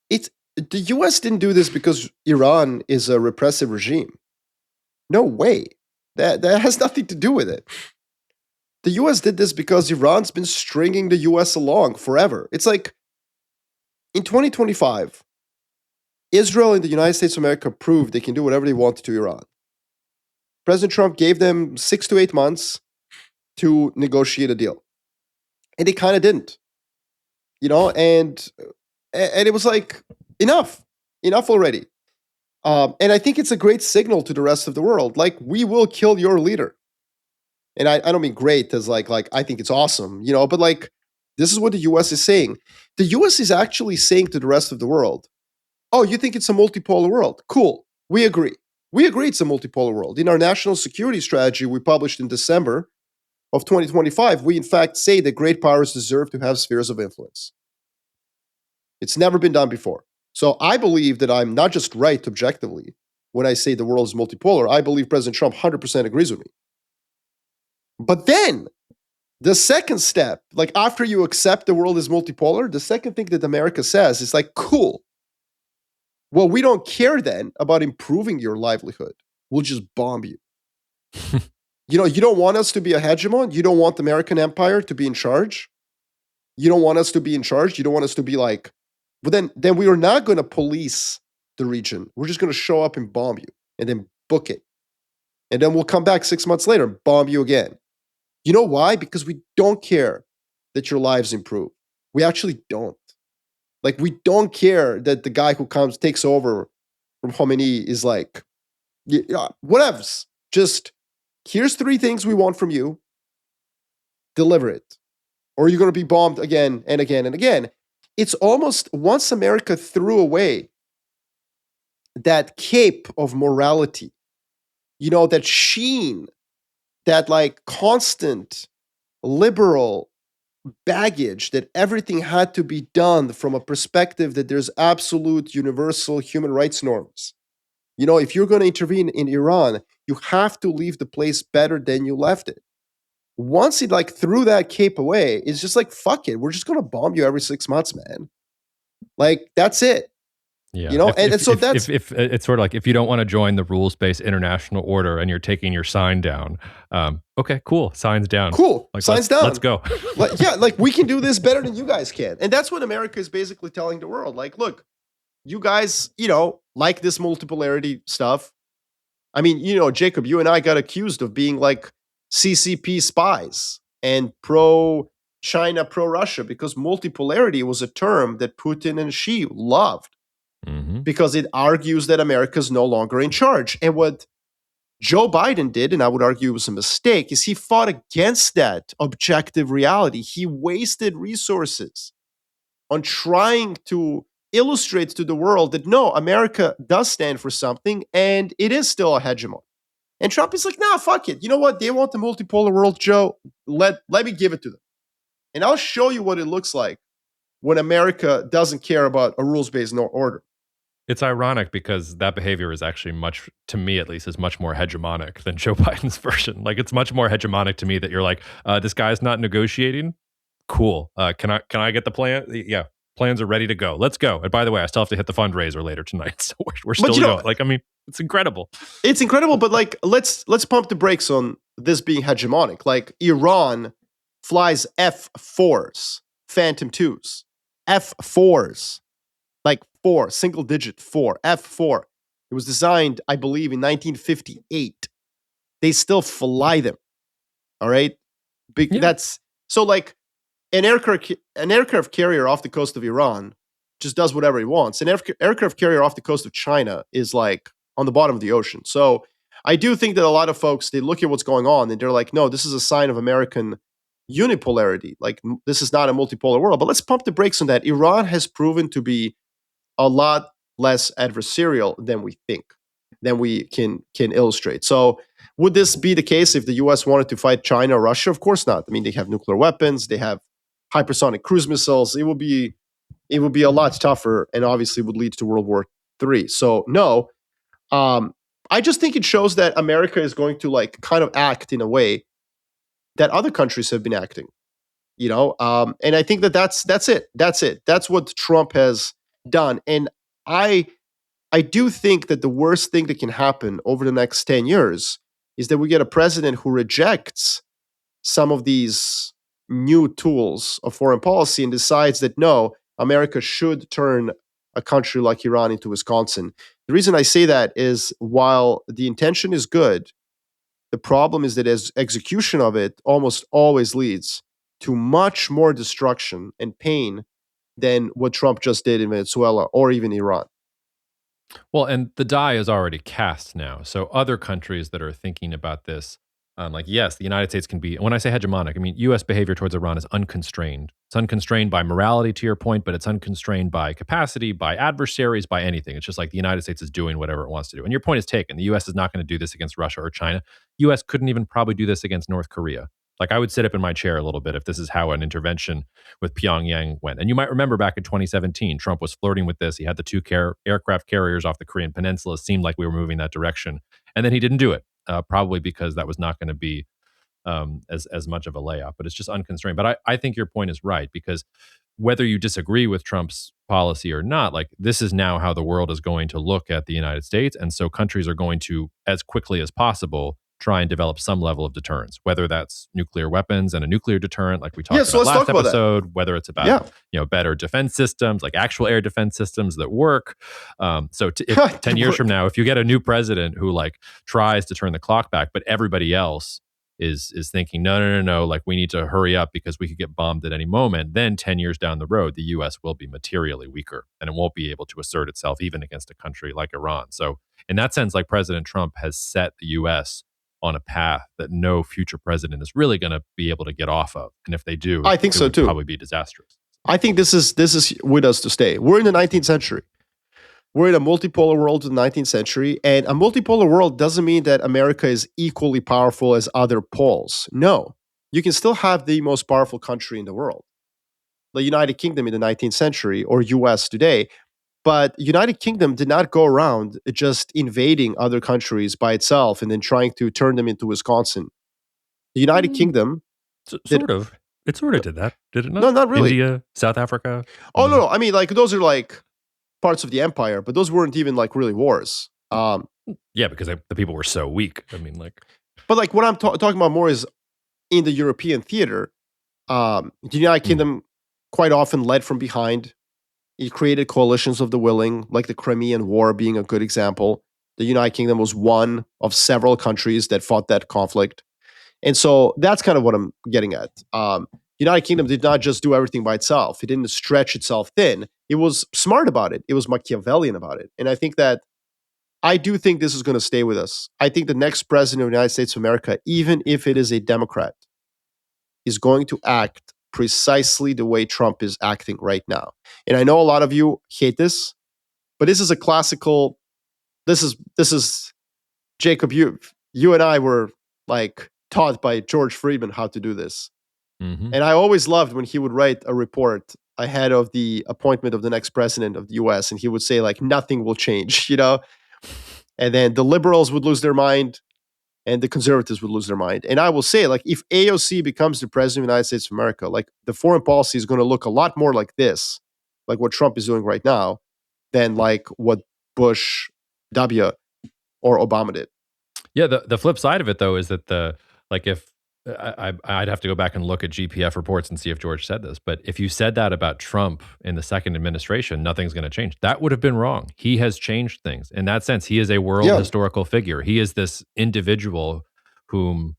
it's the U.S. didn't do this because Iran is a repressive regime. No way. That has nothing to do with it. The U.S. did this because Iran's been stringing the U.S. along forever. It's like in 2025, Israel and the United States of America proved they can do whatever they want to Iran. President Trump gave them 6 to 8 months to negotiate a deal, and they kind of didn't, and it was like enough already. And I think it's a great signal to the rest of the world. Like, we will kill your leader. And I don't mean great as like I think it's awesome, but like this is what the US is saying. The US is actually saying to the rest of the world, oh, you think it's a multipolar world? Cool. We agree. We agree it's a multipolar world. In our national security strategy we published in December of 2025, we in fact say that great powers deserve to have spheres of influence. It's never been done before. So I believe that I'm not just right objectively when I say the world is multipolar. I believe President Trump 100% agrees with me. But then the second step, like after you accept the world is multipolar, the second thing that America says is like, cool. Well, we don't care then about improving your livelihood. We'll just bomb you. You don't want us to be a hegemon. You don't want the American empire to be in charge. You don't want us to be in charge. You don't want us to be like, but then we are not going to police the region. We're just going to show up and bomb you and then book it. And then we'll come back 6 months later and bomb you again. You know why? Because we don't care that your lives improve. We actually don't. Like, we don't care that the guy who takes over from Khomeini is like, whatevs. Just, here's 3 things we want from you. Deliver it. Or you're going to be bombed again and again and again. It's almost, once America threw away that cape of morality, that sheen, that like constant liberal baggage that everything had to be done from a perspective that there's absolute universal human rights norms. If you're going to intervene in Iran, you have to leave the place better than you left it. Once he like threw that cape away, it's just like, fuck it. We're just going to bomb you every 6 months, man. Like, that's it. Yeah. So that's if it's sort of like, if you don't want to join the rules-based international order and you're taking your sign down, okay, cool, signs down. Cool, like, signs down. Let's go. like we can do this better than you guys can. And that's what America is basically telling the world. Like, look, you guys, like this multipolarity stuff. I mean, Jacob, you and I got accused of being like CCP spies and pro-China, pro-Russia, because multipolarity was a term that Putin and Xi loved. Mm-hmm. Because it argues that America is no longer in charge. And what Joe Biden did, and I would argue it was a mistake, is he fought against that objective reality. He wasted resources on trying to illustrate to the world that no, America does stand for something and it is still a hegemon. And Trump is like, nah, fuck it. You know what? They want the multipolar world, Joe. Let me give it to them. And I'll show you what it looks like when America doesn't care about a rules-based order. It's ironic because that behavior is actually to me at least, is much more hegemonic than Joe Biden's version. Like, it's much more hegemonic to me that you're like, this guy's not negotiating. Cool. Can I get the plan? Yeah, plans are ready to go. Let's go. And by the way, I still have to hit the fundraiser later tonight, so we're still going. Like, I mean, it's incredible. It's incredible, but like, let's pump the brakes on this being hegemonic. Like, Iran flies F4s, Phantom 2s, F4s. Like 4, single digit 4, F4. It was designed, I believe, in 1958. They still fly them. All right? That's so like an aircraft carrier off the coast of Iran just does whatever he wants. An aircraft carrier off the coast of China is like on the bottom of the ocean. So I do think that a lot of folks, they look at what's going on and they're like, no, this is a sign of American unipolarity. Like, this is not a multipolar world. But let's pump the brakes on that. Iran has proven to be a lot less adversarial than we think, than we can illustrate. So would this be the case if the US wanted to fight China or Russia? Of course not. I mean, they have nuclear weapons, they have hypersonic cruise missiles. It would be a lot tougher and obviously would lead to World War 3. So no, I just think it shows that America is going to like kind of act in a way that other countries have been acting. And I think that that's it. That's what Trump has done. And I I do think that the worst thing that can happen over the next 10 years is that we get a president who rejects some of these new tools of foreign policy and decides that no, America should turn a country like Iran into Wisconsin. The reason I say that is while the intention is good, the problem is that as execution of it almost always leads to much more destruction and pain than what Trump just did in Venezuela or even Iran. Well, and the die is already cast now. So other countries that are thinking about this, like, yes, the United States can be, when I say hegemonic, I mean, U.S. behavior towards Iran is unconstrained. It's unconstrained by morality, to your point, but it's unconstrained by capacity, by adversaries, by anything. It's just like the United States is doing whatever it wants to do. And your point is taken. The U.S. is not going to do this against Russia or China. U.S. couldn't even probably do this against North Korea. Like, I would sit up in my chair a little bit if this is how an intervention with Pyongyang went. And you might remember back in 2017, Trump was flirting with this. He had the two aircraft carriers off the Korean Peninsula. It seemed like we were moving that direction. And then he didn't do it, probably because that was not going to be as much of a layup. But it's just unconstrained. But I think your point is right, because whether you disagree with Trump's policy or not, like, this is now how the world is going to look at the United States. And so countries are going to, as quickly as possible, try and develop some level of deterrence, whether that's nuclear weapons and a nuclear deterrent, like we talked about let's last talk about episode, whether it's about better defense systems, like actual air defense systems that work. So if 10 years from now, if you get a new president who like tries to turn the clock back, but everybody else is thinking, no, like we need to hurry up because we could get bombed at any moment, then 10 years down the road, the U.S. will be materially weaker and it won't be able to assert itself even against a country like Iran. So in that sense, like, President Trump has set the U.S. on a path that no future president is really going to be able to get off of. And if they do, I think so too. Probably be disastrous. I think this is with us to stay. We're in the 19th century. We're in a multipolar world in the 19th century, and a multipolar world doesn't mean that America is equally powerful as other poles. No, you can still have the most powerful country in the world, the United Kingdom in the 19th century or US today. But United Kingdom did not go around just invading other countries by itself and then trying to turn them into Wisconsin. The United Kingdom sort of did that, did it not? No, not really. India, South Africa. Oh no, I mean, like, those are like parts of the empire, but those weren't even like really wars. Yeah, because the people were so weak. I mean, like, but like what I'm talking about more is in the European theater. The United Kingdom quite often led from behind. It created coalitions of the willing, like the Crimean War being a good example. The United Kingdom was one of several countries that fought that conflict. And so that's kind of what I'm getting at. United Kingdom did not just do everything by itself. It didn't stretch itself thin. It was smart about it. It was Machiavellian about it. And I do think this is going to stay with us. I think the next president of the United States of America, even if it is a Democrat, is going to act precisely the way Trump is acting right now. And I know a lot of you hate this, but this is a classical, this is Jacob, you and I were like taught by George Friedman how to do this. Mm-hmm. And I always loved when he would write a report ahead of the appointment of the next president of the US, and he would say like, nothing will change, and then the liberals would lose their mind and the conservatives would lose their mind. And I will say, like, if AOC becomes the president of the United States of America, like, the foreign policy is going to look a lot more like this, like what Trump is doing right now, than like what Bush W or Obama did. Yeah, the flip side of it, though, is that if I'd have to go back and look at GPF reports and see if George said this, but if you said that about Trump in the second administration, nothing's going to change. That would have been wrong. He has changed things. In that sense, he is a world historical figure. He is this individual whom,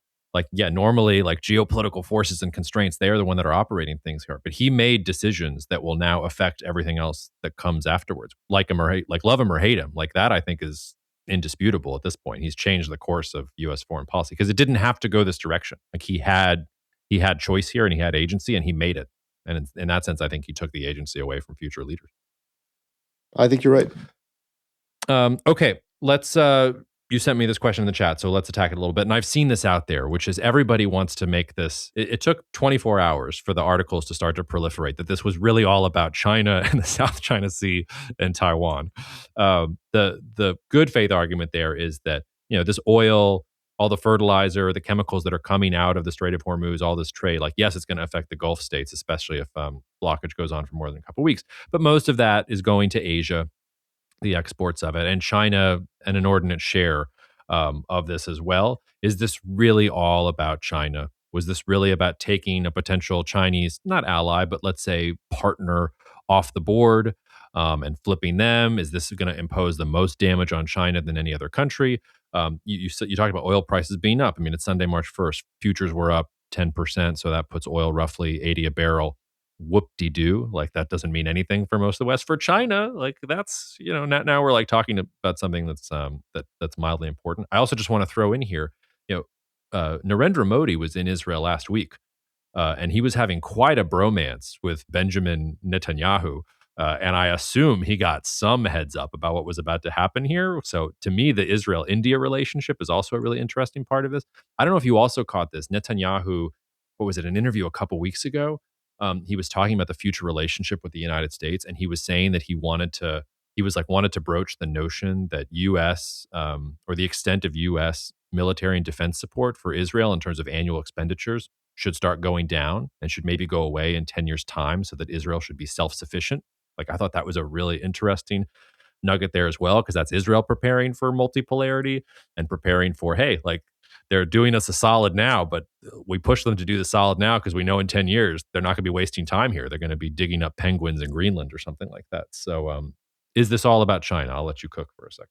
normally, like, geopolitical forces and constraints, they are the one that are operating things here. But he made decisions that will now affect everything else that comes afterwards. Like him or hate, like, love him or hate him. Like, that, I think, is indisputable at this point. He's changed the course of U.S. foreign policy because it didn't have to go this direction. Like, he had choice here and he had agency and he made it. And in that sense, I think he took the agency away from future leaders. I think you're right. Okay, let's you sent me this question in the chat, so let's attack it a little bit. And I've seen this out there, which is everybody wants to make this. It took 24 hours for the articles to start to proliferate that this was really all about China and the South China Sea and Taiwan. The good faith argument there is that this oil, all the fertilizer, the chemicals that are coming out of the Strait of Hormuz, all this trade, like yes, it's going to affect the Gulf states, especially if blockage goes on for more than a couple of weeks. But most of that is going to Asia, the exports of it, and China an inordinate share of this as well. Is this really all about China? Was this really about taking a potential Chinese, not ally, but let's say partner off the board and flipping them? Is this going to impose the most damage on China than any other country? You talked about oil prices being up. I mean, it's Sunday, March 1st. Futures were up 10%, so that puts oil roughly 80 a barrel. Whoop-de-doo, like that doesn't mean anything for most of the West. For China, like that's now we're like talking about something that's mildly important. I also just want to throw in here, Narendra Modi was in Israel last week, and he was having quite a bromance with Benjamin Netanyahu. And I assume he got some heads up about what was about to happen here. So to me, the Israel-India relationship is also a really interesting part of this. I don't know if you also caught this. Netanyahu, what was it, an interview a couple weeks ago? He was talking about the future relationship with the United States, and he was saying that he wanted to broach the notion that U.S. Or the extent of U.S. military and defense support for Israel in terms of annual expenditures should start going down and should maybe go away in 10 years' time so that Israel should be self-sufficient. Like, I thought that was a really interesting nugget there as well, because that's Israel preparing for multipolarity and preparing for, hey, like they're doing us a solid now, but we push them to do the solid now because we know in 10 years they're not going to be wasting time here. They're going to be digging up penguins in Greenland or something like that. So is this all about China? I'll let you cook for a second.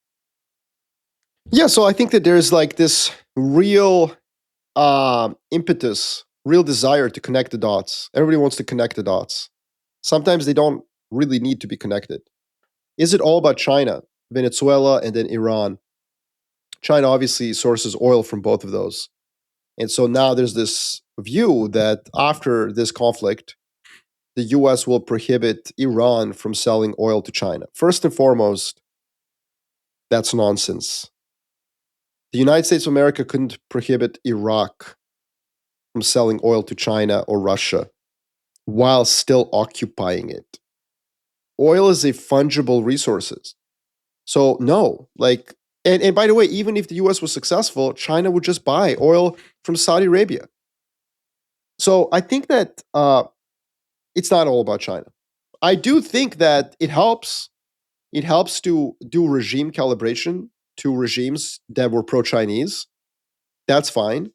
Yeah, so I think that there's like this real impetus, real desire to connect the dots. Everybody wants to connect the dots. Sometimes they don't really need to be connected. Is it all about China, Venezuela, and then Iran? China obviously sources oil from both of those. And so now there's this view that after this conflict, the US will prohibit Iran from selling oil to China. First and foremost, that's nonsense. The United States of America couldn't prohibit Iraq from selling oil to China or Russia while still occupying it. Oil is a fungible resource. So no, like, and by the way, even if the US was successful, China would just buy oil from Saudi Arabia. So I think that it's not all about China. I do think that it helps. It helps to do regime calibration to regimes that were pro-Chinese. That's fine.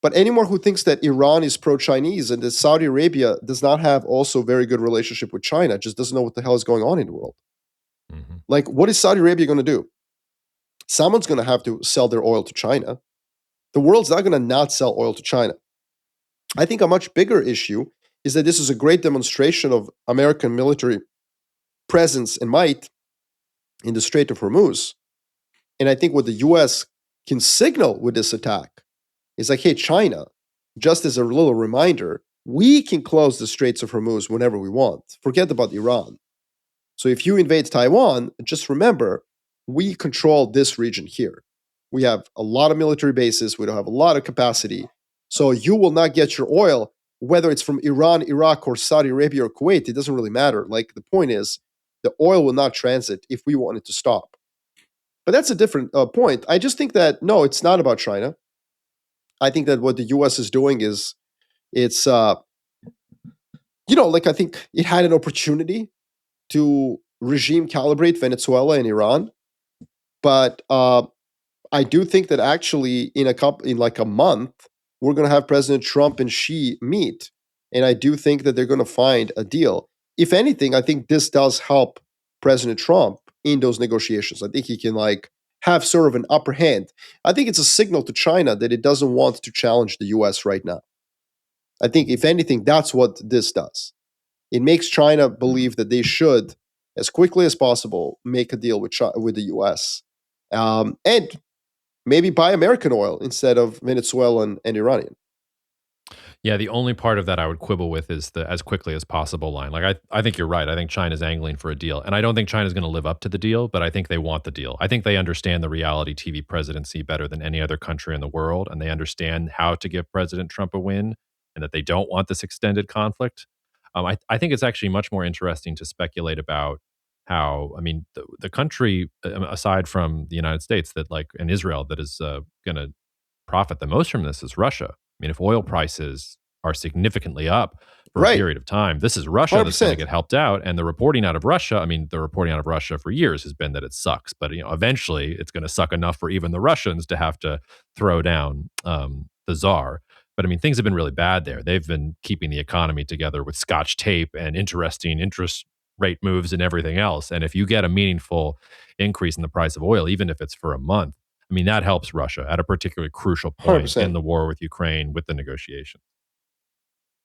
But anyone who thinks that Iran is pro-Chinese and that Saudi Arabia does not have also a very good relationship with China just doesn't know what the hell is going on in the world. Mm-hmm. Like, what is Saudi Arabia going to do? Someone's going to have to sell their oil to China. The world's not going to not sell oil to China. I think a much bigger issue is that this is a great demonstration of American military presence and might in the Strait of Hormuz. And I think what the US can signal with this attack is like, hey, China, just as a little reminder, we can close the Straits of Hormuz whenever we want. Forget about Iran. So if you invade Taiwan, just remember, we control this region here. We have a lot of military bases. We don't have a lot of capacity. So you will not get your oil, whether it's from Iran, Iraq, or Saudi Arabia or Kuwait. It doesn't really matter. Like, the point is, the oil will not transit if we want it to stop. But that's a different point. I just think that, no, it's not about China. I think that what the US is doing is, it's, like, I think it had an opportunity to regime calibrate Venezuela and Iran. But I do think that actually in like a month, we're going to have President Trump and Xi meet. And I do think that they're going to find a deal. If anything, I think this does help President Trump in those negotiations. I think he can like have sort of an upper hand. I think it's a signal to China that it doesn't want to challenge the US right now. I think if anything, that's what this does. It makes China believe that they should, as quickly as possible, make a deal with the US. And maybe buy American oil instead of Venezuelan and Iranian. Yeah, the only part of that I would quibble with is the as quickly as possible line. Like I think you're right. I think China's angling for a deal. And I don't think China's going to live up to the deal, but I think they want the deal. I think they understand the reality TV presidency better than any other country in the world, and they understand how to give President Trump a win and that they don't want this extended conflict. I think it's actually much more interesting to speculate about how, I mean, the country, aside from the United States that like, and Israel that is going to profit the most from this is Russia. I mean, if oil prices are significantly up for a Right. period of time, this is Russia that's going to 100%. get helped out. And the reporting out of Russia, I mean, the reporting out of Russia for years has been that it sucks, but eventually it's going to suck enough for even the Russians to have to throw down the czar. But I mean, things have been really bad there. They've been keeping the economy together with Scotch tape and interesting interest rate moves and everything else. And if you get a meaningful increase in the price of oil, even if it's for a month, I mean, that helps Russia at a particularly crucial point in 100%. the war with Ukraine with the negotiation.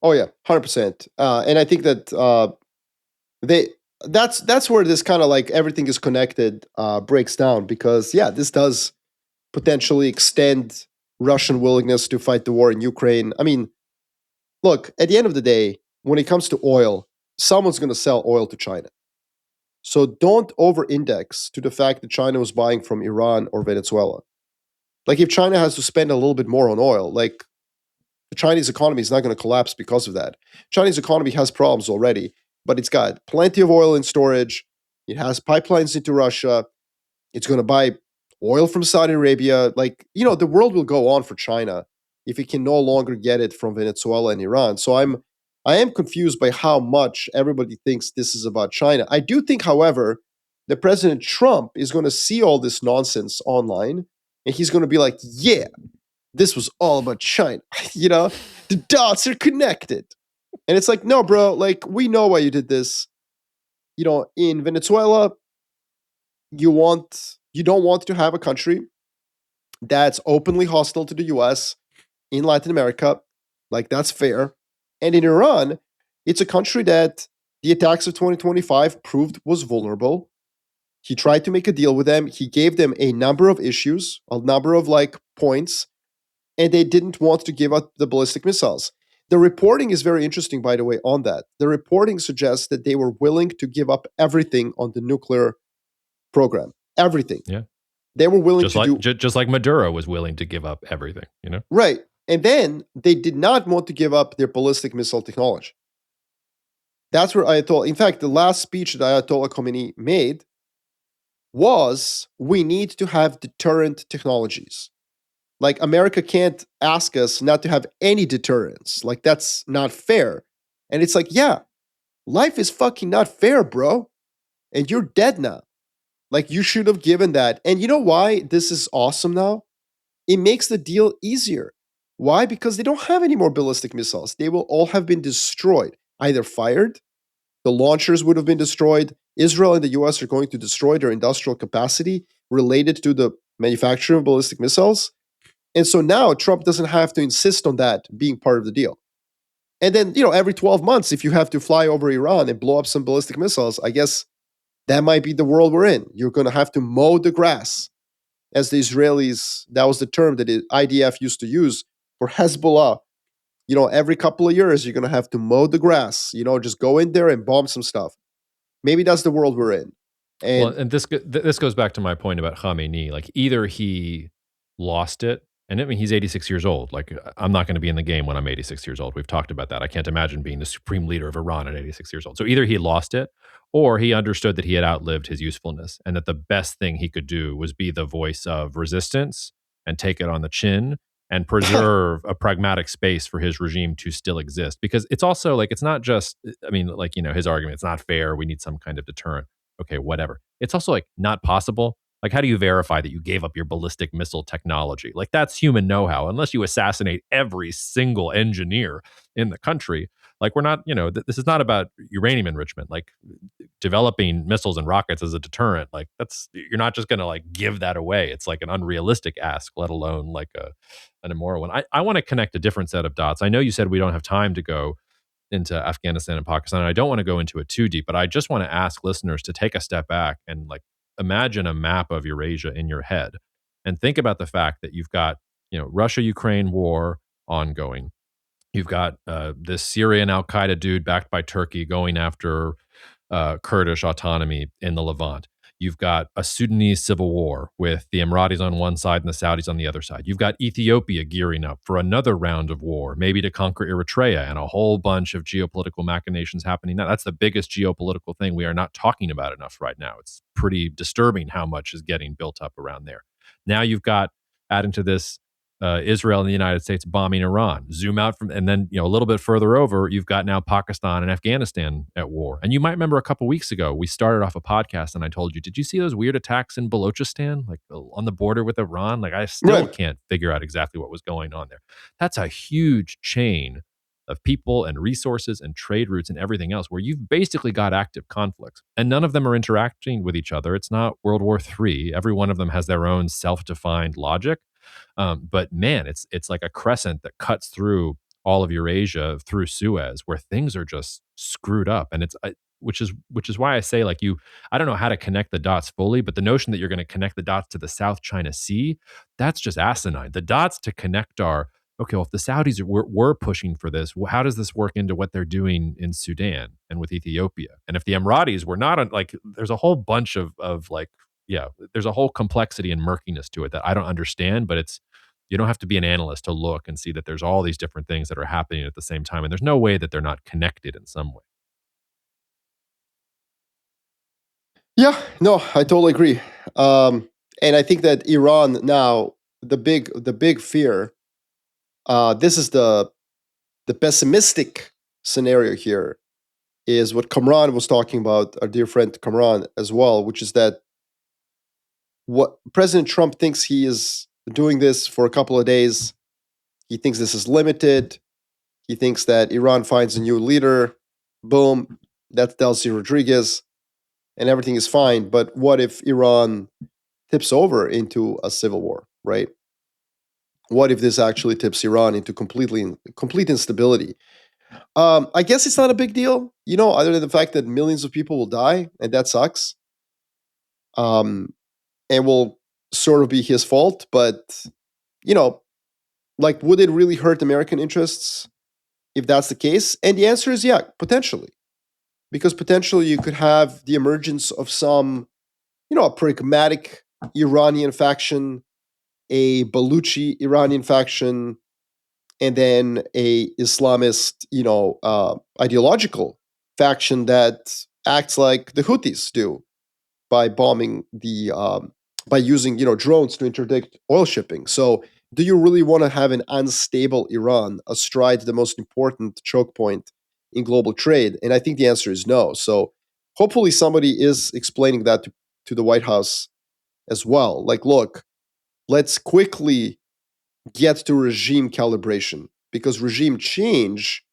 Oh yeah, 100%. And I think that they that's where this kind of like everything is connected breaks down, because yeah, this does potentially extend Russian willingness to fight the war in Ukraine. I mean, look, at the end of the day, when it comes to oil, someone's going to sell oil to China. So don't over index to the fact that China was buying from Iran or Venezuela. Like if China has to spend a little bit more on oil, like the Chinese economy is not going to collapse because of that. Chinese economy has problems already, but it's got plenty of oil in storage. It has pipelines into Russia. It's going to buy oil from Saudi Arabia. Like, the world will go on for China if it can no longer get it from Venezuela and Iran. So I am confused by how much everybody thinks this is about China. I do think, however, that President Trump is going to see all this nonsense online and he's going to be like, yeah, this was all about China. The dots are connected. And it's like, no, bro, like we know why you did this. In Venezuela, you don't want to have a country that's openly hostile to the US in Latin America. Like that's fair. And in Iran, it's a country that the attacks of 2025 proved was vulnerable. He tried to make a deal with them. He gave them a number of issues, a number of like points, and they didn't want to give up the ballistic missiles. The reporting is very interesting, by the way, on that. The reporting suggests that they were willing to give up everything on the nuclear program. Everything. Yeah. They were willing Just to like do just like Maduro was willing to give up everything, right. And then they did not want to give up their ballistic missile technology. That's where Ayatollah, in fact, the last speech that Ayatollah Khomeini made was we need to have deterrent technologies. Like America can't ask us not to have any deterrence. Like that's not fair. And it's like, yeah, life is fucking not fair, bro. And you're dead now. Like you should have given that. And you know why this is awesome now? It makes the deal easier. Why? Because they don't have any more ballistic missiles. They will all have been destroyed, either fired, the launchers would have been destroyed. Israel and the US are going to destroy their industrial capacity related to the manufacture of ballistic missiles. And so now Trump doesn't have to insist on that being part of the deal. And then, every 12 months, if you have to fly over Iran and blow up some ballistic missiles, I guess that might be the world we're in. You're going to have to mow the grass, as the Israelis, that was the term that the IDF used to use for Hezbollah. Every couple of years, you're going to have to mow the grass, just go in there and bomb some stuff. Maybe that's the world we're in. Well, And and this goes back to my point about Khamenei. Like either he lost it, and I mean he's 86 years old. Like I'm not going to be in the game when I'm 86 years old. We've talked about that. I can't imagine being the supreme leader of Iran at 86 years old. So either he lost it, or he understood that he had outlived his usefulness, and that the best thing he could do was be the voice of resistance and take it on the chin and preserve a pragmatic space for his regime to still exist. Because it's also like it's not just. I mean, like his argument. It's not fair. We need some kind of deterrent. Okay, whatever. It's also like not possible. Like, how do you verify that you gave up your ballistic missile technology? Like, that's human know how. Unless you assassinate every single engineer in the country, like, we're not, this is not about uranium enrichment. Like, developing missiles and rockets as a deterrent, like, you're not just going to like give that away. It's like an unrealistic ask, let alone like an immoral one. I want to connect a different set of dots. I know you said we don't have time to go into Afghanistan and Pakistan. And I don't want to go into it too deep, but I just want to ask listeners to take a step back and like imagine a map of Eurasia in your head and think about the fact that you've got, Russia-Ukraine war ongoing. You've got this Syrian Al Qaeda dude backed by Turkey going after Kurdish autonomy in the Levant. You've got a Sudanese civil war with the Emiratis on one side and the Saudis on the other side. You've got Ethiopia gearing up for another round of war, maybe to conquer Eritrea, and a whole bunch of geopolitical machinations happening now. That's the biggest geopolitical thing we are not talking about enough right now. It's pretty disturbing how much is getting built up around there. Now you've got, adding to this, Israel and the United States bombing Iran. Zoom out from, and then a little bit further over, you've got now Pakistan and Afghanistan at war. And you might remember a couple weeks ago, we started off a podcast, and I told you, did you see those weird attacks in Balochistan, like on the border with Iran? Like I still Right. can't figure out exactly what was going on there. That's a huge chain of people and resources and trade routes and everything else where you've basically got active conflicts, and none of them are interacting with each other. It's not World War III. Every one of them has their own self-defined logic. But man, it's like a crescent that cuts through all of Eurasia through Suez, where things are just screwed up, and which is why I say, like, I don't know how to connect the dots fully, but the notion that you're going to connect the dots to the South China Sea, that's just asinine. The dots to connect are, okay, well, if the Saudis were pushing for this, well, how does this work into what they're doing in Sudan and with Ethiopia? And if the Emiratis were not like, there's a whole bunch of like, yeah, there's a whole complexity and murkiness to it that I don't understand, but you don't have to be an analyst to look and see that there's all these different things that are happening at the same time. And there's no way that they're not connected in some way. Yeah, no, I totally agree. And I think that Iran now, the big fear, this is the pessimistic scenario here, is what Kamran was talking about, our dear friend Kamran as well, which is that what President Trump thinks he is doing this for a couple of days. He thinks this is limited. He thinks that Iran finds a new leader. Boom, that's Delcy Rodriguez, and everything is fine. But what if Iran tips over into a civil war, right? What if this actually tips Iran into complete instability? I guess it's not a big deal, other than the fact that millions of people will die, and that sucks. Um, and will sort of be his fault. But you know, like, would it really hurt American interests if that's the case? And the answer is yeah, potentially, because potentially you could have the emergence of some, a pragmatic Iranian faction, a Baluchi Iranian faction, and then a Islamist, ideological faction that acts like the Houthis do by bombing by using drones to interdict oil shipping. So, do you really want to have an unstable Iran astride the most important choke point in global trade? And I think the answer is no. So, hopefully, somebody is explaining that to the White House as well. Like, look, let's quickly get to regime calibration, because regime change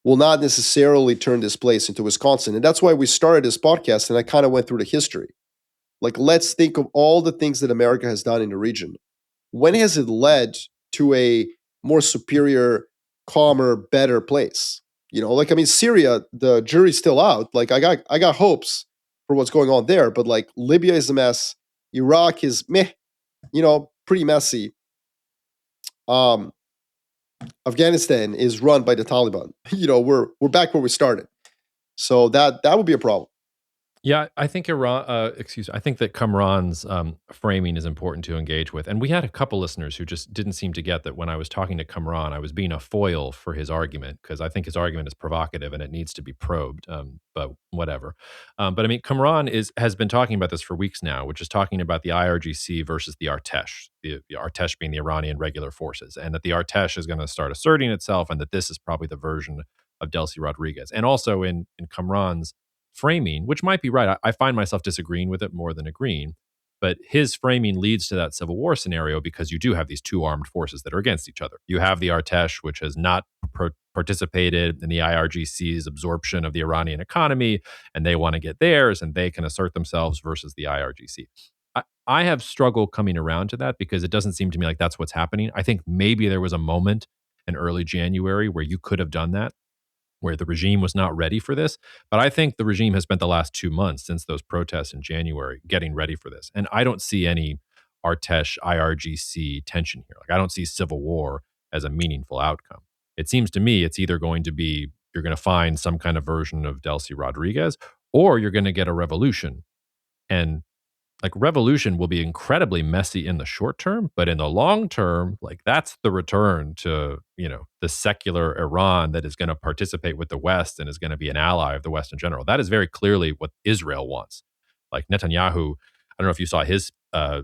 will not necessarily turn this place into Wisconsin. And that's why we started this podcast, and I kind of went through the history. Like, let's think of all the things that America has done in the region. When has it led to a more superior, calmer, better place? Like, I mean, Syria, the jury's still out. Like, I got hopes for what's going on there, but like, Libya is a mess. Iraq is meh, pretty messy. Um, Afghanistan is run by the Taliban. We're back where we started. So that would be a problem. Yeah, I think I think that Kamran's framing is important to engage with. And we had a couple listeners who just didn't seem to get that when I was talking to Kamran, I was being a foil for his argument, because I think his argument is provocative and it needs to be probed. But whatever. But I mean, Kamran has been talking about this for weeks now, which is talking about the IRGC versus the Artesh, the Artesh being the Iranian regular forces, and that the Artesh is going to start asserting itself, and that this is probably the version of Delcy Rodriguez. And also in Kamran's framing, which might be right. I find myself disagreeing with it more than agreeing. But his framing leads to that civil war scenario because you do have these two armed forces that are against each other. You have the Artesh, which has not participated in the IRGC's absorption of the Iranian economy, and they want to get theirs, and they can assert themselves, versus the IRGC. I have struggled coming around to that because it doesn't seem to me like that's what's happening. I think maybe there was a moment in early January where you could have done that, where the regime was not ready for this. But I think the regime has spent the last 2 months since those protests in January getting ready for this. And I don't see any Artesh IRGC tension here. Like, I don't see civil war as a meaningful outcome. It seems to me it's either going to be you're going to find some kind of version of Delcy Rodriguez, or you're going to get a revolution. And like revolution will be incredibly messy in the short term, but in the long term, like that's the return to, the secular Iran that is going to participate with the West and is going to be an ally of the West in general. That is very clearly what Israel wants. Like Netanyahu, I don't know if you saw his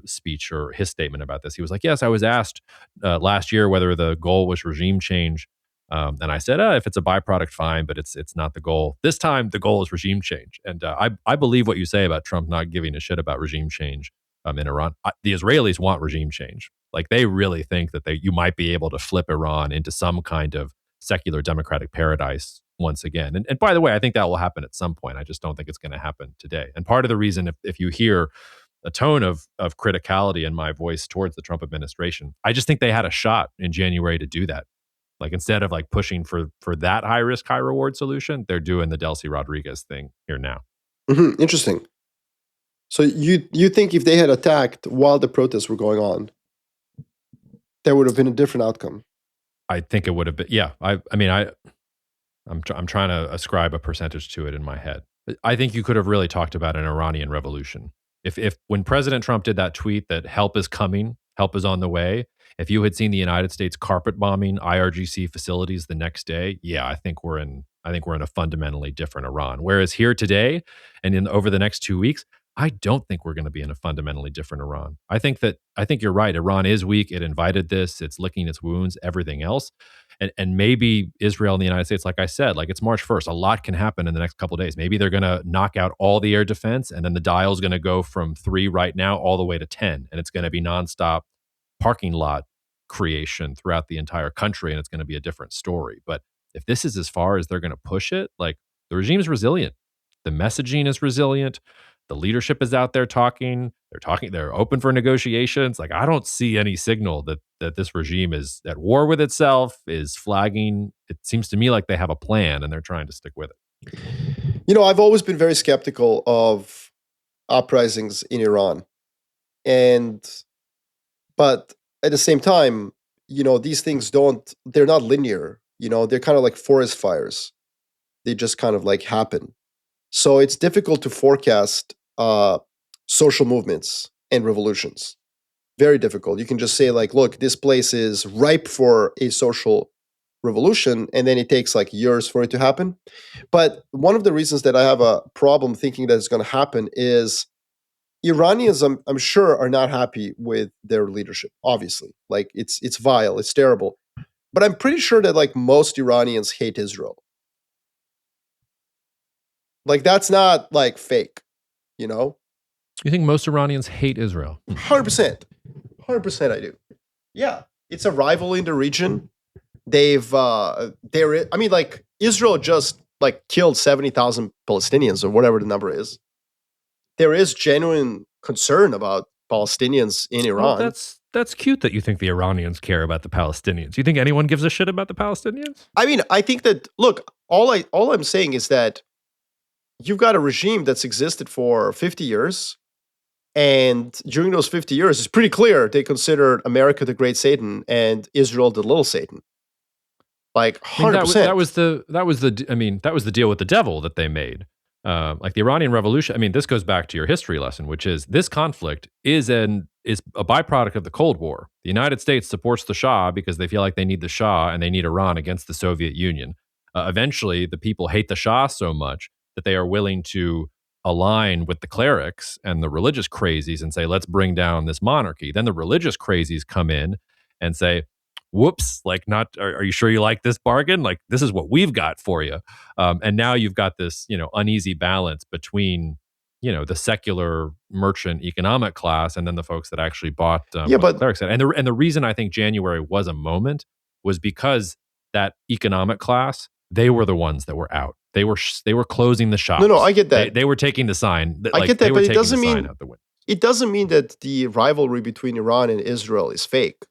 speech or his statement about this. He was like, yes, I was asked last year whether the goal was regime change. And I said, if it's a byproduct, fine, but it's not the goal. This time, the goal is regime change. And I believe what you say about Trump not giving a shit about regime change in Iran. The Israelis want regime change. Like they really think that you might be able to flip Iran into some kind of secular democratic paradise once again. And by the way, I think that will happen at some point. I just don't think it's going to happen today. And part of the reason, if you hear a tone of criticality in my voice towards the Trump administration, I just think they had a shot in January to do that. Like instead of like pushing for that high risk, high reward solution, they're doing the Delcy Rodriguez thing here now. Interesting. So you think if they had attacked while the protests were going on, there would have been a different outcome? I think it would have been. Yeah. I'm trying to ascribe a percentage to it in my head. I think you could have really talked about an Iranian revolution. If when President Trump did that tweet that help is coming, help is on the way, if you had seen the United States carpet bombing IRGC facilities the next day, yeah, I think we're in a fundamentally different Iran. Whereas here today and over the next 2 weeks, I don't think we're going to be in a fundamentally different Iran. I think you're right. Iran is weak. It invited this. It's licking its wounds, everything else. And maybe Israel and the United States, like I said, like it's March 1st. A lot can happen in the next couple of days. Maybe they're going to knock out all the air defense, and then the dial's going to go from 3 right now all the way to 10. And it's going to be nonstop parking lot creation throughout the entire country, and it's going to be a different story. But if this is as far as they're going to push it, like the regime is resilient. The messaging is resilient. The leadership is out there talking. They're open for negotiations. Like I don't see any signal that this regime is at war with itself, is flagging. It seems to me like they have a plan and they're trying to stick with it. I've always been very skeptical of uprisings in Iran. But at the same time, these things they're not linear. They're kind of like forest fires. They just kind of like happen. So it's difficult to forecast social movements and revolutions. Very difficult. You can just say like, look, this place is ripe for a social revolution, and then it takes like years for it to happen. But one of the reasons that I have a problem thinking that it's going to happen is Iranians, I'm sure, are not happy with their leadership. Obviously, like it's vile, it's terrible. But I'm pretty sure that like most Iranians hate Israel. Like that's not like fake, You think most Iranians hate Israel? 100%, 100%. I do. Yeah, it's a rival in the region. Like Israel just like killed 70,000 Palestinians or whatever the number is. There is genuine concern about Palestinians in Iran. Well, that's cute that you think the Iranians care about the Palestinians. You think anyone gives a shit about the Palestinians? I mean, I think that look, all I'm saying is that you've got a regime that's existed for 50 years. And during those 50 years, it's pretty clear they considered America the great Satan and Israel the little Satan. Like 100%. That was the deal with the devil that they made. Like the Iranian Revolution. I mean, this goes back to your history lesson, which is this conflict is a byproduct of the Cold War. The United States supports the Shah because they feel like they need the Shah and they need Iran against the Soviet Union. Eventually, the people hate the Shah so much that they are willing to align with the clerics and the religious crazies and say, let's bring down this monarchy. Then the religious crazies come in and say, whoops, like are you sure you like this bargain? Like this is what we've got for you. And now you've got this, uneasy balance between, the secular merchant economic class and then the folks that actually bought what the clerics said. And the reason I think January was a moment was because that economic class, they were the ones that were out. They were closing the shops. No, I get that. They were taking the sign. I get that, but it doesn't mean that the rivalry between Iran and Israel is fake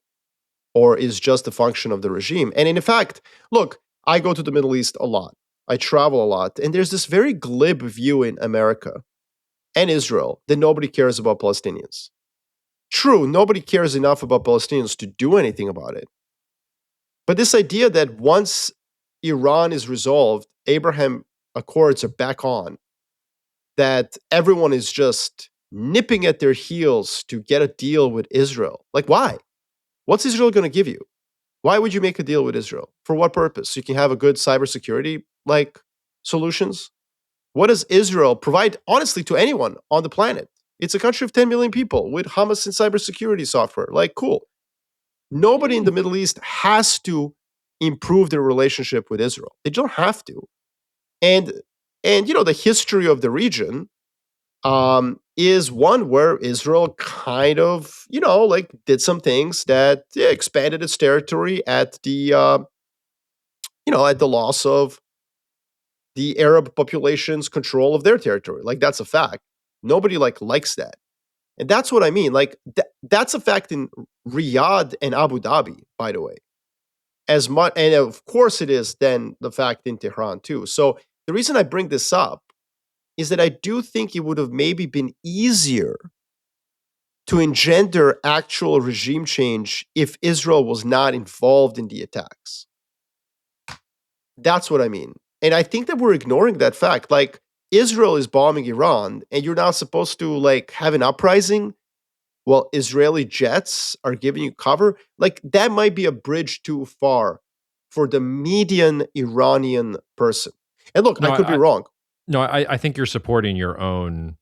or is just a function of the regime. And in fact, look, I go to the Middle East a lot. I travel a lot, and there's this very glib view in America and Israel that nobody cares about Palestinians. True, nobody cares enough about Palestinians to do anything about it. But this idea that once Iran is resolved, Abraham Accords are back on, that everyone is just nipping at their heels to get a deal with Israel. Like, why? What's Israel going to give you? Why would you make a deal with Israel? For what purpose? You can have a good cybersecurity like solutions. What does Israel provide, honestly, to anyone on the planet? It's a country of 10 million people with Hamas and cybersecurity software. Like, cool. Nobody in the Middle East has to improve their relationship with Israel. They don't have to. And the history of the region is one where Israel kind of, did some things that expanded its territory at at the loss of the Arab population's control of their territory. Like, that's a fact. Nobody likes that. And that's what I mean. Like, that's a fact in Riyadh and Abu Dhabi, by the way. As much, and of course it is then the fact in Tehran too. So the reason I bring this up is that I do think it would have maybe been easier to engender actual regime change if Israel was not involved in the attacks. That's what I mean. And I think that we're ignoring that fact. Like, Israel is bombing Iran, and you're not supposed to have an uprising while Israeli jets are giving you cover. Like, that might be a bridge too far for the median Iranian person. And look, No, I could be wrong. No, I think you're supporting your own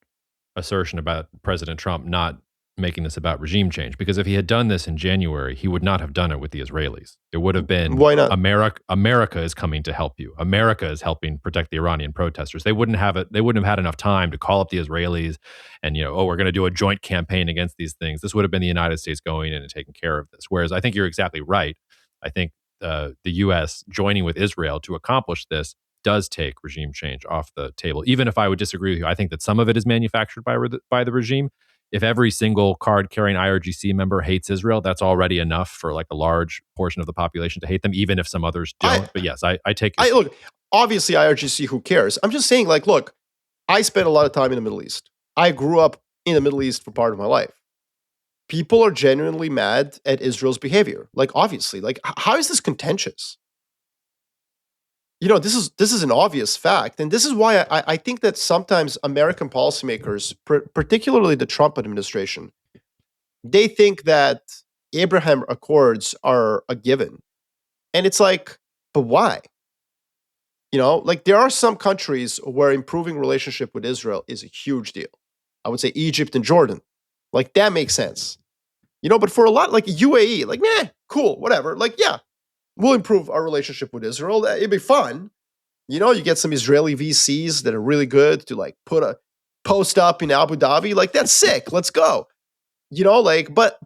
assertion about President Trump not making this about regime change, because if he had done this in January, he would not have done it with the Israelis. It would have been, why not? America is coming to help you. America is helping protect the Iranian protesters. They wouldn't have it. They wouldn't have had enough time to call up the Israelis and, we're going to do a joint campaign against these things. This would have been the United States going in and taking care of this. Whereas I think you're exactly right. I think the U.S. joining with Israel to accomplish this does take regime change off the table. Even if I would disagree with you, I think that some of it is manufactured by the regime. If every single card-carrying IRGC member hates Israel, that's already enough for a large portion of the population to hate them, even if some others don't. But yes, I take your look, obviously IRGC, who cares? I'm just saying, look, I spent a lot of time in the Middle East. I grew up in the Middle East for part of my life. People are genuinely mad at Israel's behavior. Obviously, how is this contentious? This is an obvious fact, and this is why I think that sometimes American policymakers, particularly the Trump administration, they think that Abraham Accords are a given, and it's like, but why? There are some countries where improving relationship with Israel is a huge deal. I would say Egypt and Jordan, that makes sense. But for a lot, UAE, meh, cool, whatever. Yeah, we'll improve our relationship with Israel. It'd be fun. You get some Israeli VCs that are really good to put a post up in Abu Dhabi. That's sick. Let's go. But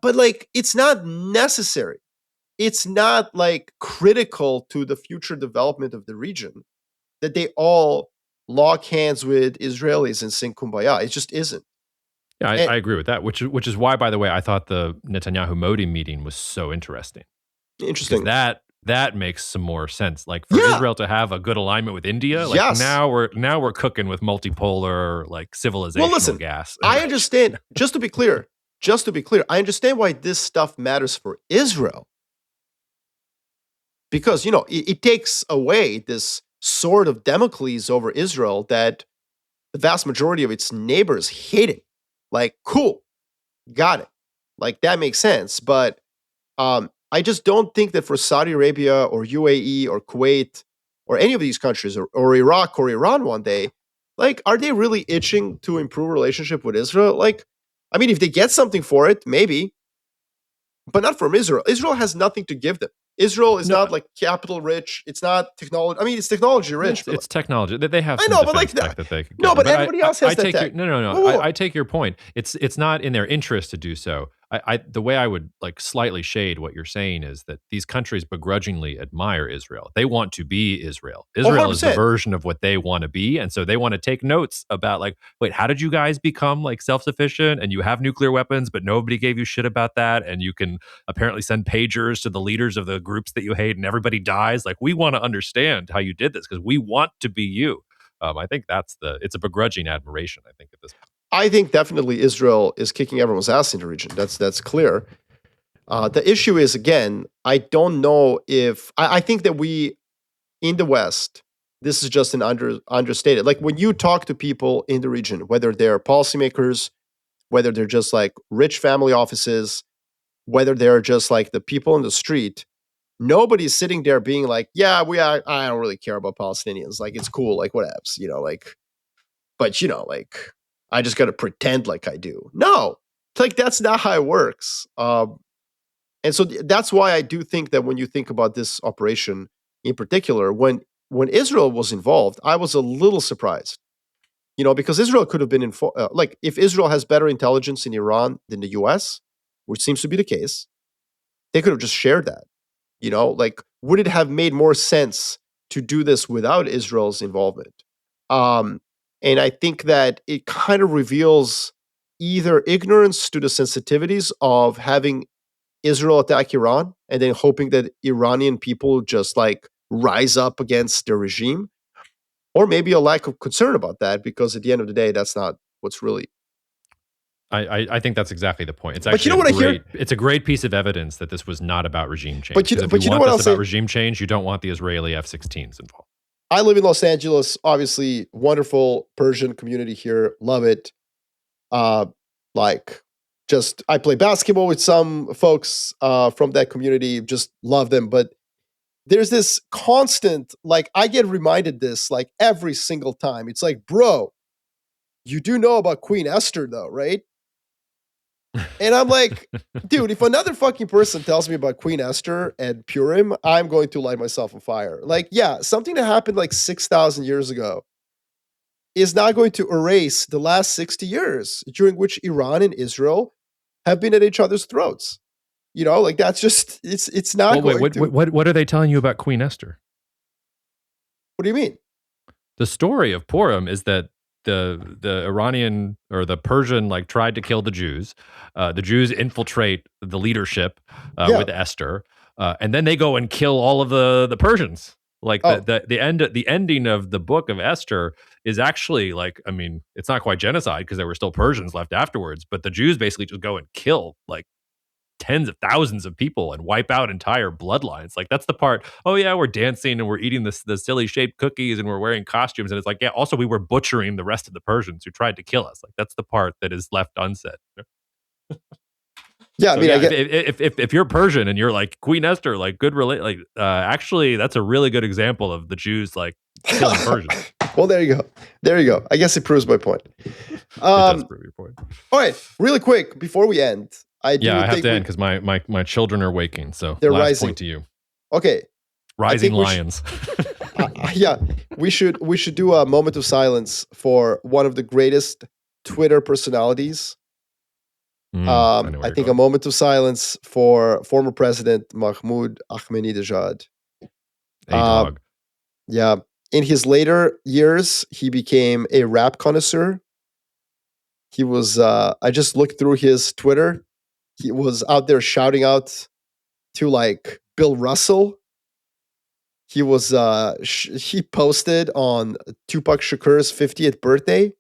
it's not necessary. It's not critical to the future development of the region that they all lock hands with Israelis and sing Kumbaya. It just isn't. Yeah, I agree with that, which is why, by the way, I thought the Netanyahu-Modi meeting was so interesting. Interesting. That makes some more sense. For Israel to have a good alignment with India, yes. now we're cooking with multipolar civilizational well, listen, gas. I understand. Just to be clear, I understand why this stuff matters for Israel. Because it takes away this sword of Damocles over Israel that the vast majority of its neighbors hate it. Cool, got it. That makes sense. But I just don't think that for Saudi Arabia or UAE or Kuwait or any of these countries or Iraq or Iran one day, are they really itching to improve relationship with Israel? If they get something for it, maybe, but not from Israel. Israel has nothing to give them. Israel is not capital rich. It's not technology. It's technology rich. It's technology. They have. I know, but tech that they could no, but everybody else has that tech. No. I take your point. It's not in their interest to do so. The way I would slightly shade what you're saying is that these countries begrudgingly admire Israel. They want to be Israel. Israel 100%. is the version of what they want to be, and so they want to take notes about wait, how did you guys become self-sufficient and you have nuclear weapons, but nobody gave you shit about that, and you can apparently send pagers to the leaders of the groups that you hate, and everybody dies. We want to understand how you did this because we want to be you. I think it's a begrudging admiration. I think at this point. I think definitely Israel is kicking everyone's ass in the region. That's clear. The issue is, again, I don't know if I think that we in the West, this is just an understated. Like when you talk to people in the region, whether they're policymakers, whether they're just like rich family offices, whether they're just like the people in the street, nobody's sitting there being like, yeah, I don't really care about Palestinians. Like it's cool, like whatevs, like, but like I just got to pretend like I do. No, like that's not how it works. And so that's why I do think that when you think about this operation in particular, when Israel was involved, I was a little surprised, because Israel could have been like if Israel has better intelligence in Iran than the U.S., which seems to be the case, they could have just shared that. Like would it have made more sense to do this without Israel's involvement? Um, and I think that it kind of reveals either ignorance to the sensitivities of having Israel attack Iran and then hoping that Iranian people just like rise up against the regime, or maybe a lack of concern about that, because at the end of the day, that's not what's really. I think that's exactly the point. It's But you actually know what I hear? it's a great piece of evidence that this was not about regime change. But Because if you you know want what this I'll about say? regime change, you don't want the Israeli F-16s involved. I live in Los Angeles, obviously wonderful Persian community here, love it. Uh, like, just I play basketball with some folks from that community, just love them. But there's this constant, like, I get reminded this like every single time. It's like, bro, you do know about Queen Esther, though, right? And I'm like, dude, if another fucking person tells me about Queen Esther and Purim, I'm going to light myself on fire. Like, yeah, something that happened like 6,000 years ago is not going to erase the last 60 years during which Iran and Israel have been at each other's throats. Like that's just it's not Well, wait, going to. what are they telling you about Queen Esther? What do you mean? The story of Purim is that the Iranian or the Persian tried to kill the Jews. The Jews infiltrate the leadership Yeah. with Esther, and then they go and kill all of the Persians. Like Oh, the ending of the book of Esther is actually it's not quite genocide because there were still Persians left afterwards, but the Jews basically just go and kill tens of thousands of people and wipe out entire bloodlines. Like that's the part. Oh yeah, we're dancing and we're eating the silly shaped cookies and we're wearing costumes. And it's like, yeah, also we were butchering the rest of the Persians who tried to kill us. Like that's the part that is left unsaid. yeah. I So mean, I yeah, get. if you're Persian and you're like Queen Esther, like good actually that's a really good example of the Jews killing Persians. Well, there you go. There you go. I guess it proves my point. It does Um, prove your point. all right, really quick before we end, I do Yeah, I have think to end because my children are waking. So they're last rising. point to you. Okay, Rising think we lions. yeah, we should do a moment of silence for one of the greatest Twitter personalities. I know what I you're think talking a moment of silence for former President Mahmoud Ahmadinejad. A Uh, dog. yeah, in his later years, he became a rap connoisseur. He was. I just looked through his Twitter. He was out there shouting out to like Bill Russell. He was. He posted on Tupac Shakur's 50th birthday.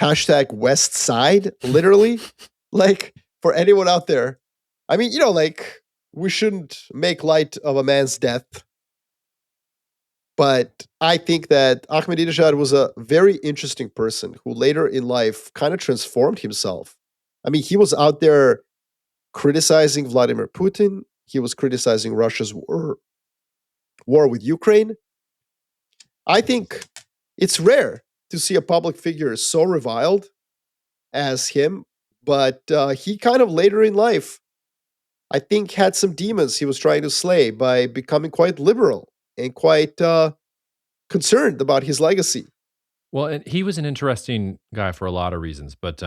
Hashtag West Side, literally. Like for anyone out there, I mean, like we shouldn't make light of a man's death, but I think that Ahmadinejad was a very interesting person who later in life kind of transformed himself. I mean, he was out there criticizing Vladimir Putin. He was criticizing Russia's war with Ukraine. I think it's rare to see a public figure so reviled as him, but he kind of later in life, I think, had some demons he was trying to slay by becoming quite liberal and quite concerned about his legacy. Well, and he was an interesting guy for a lot of reasons. But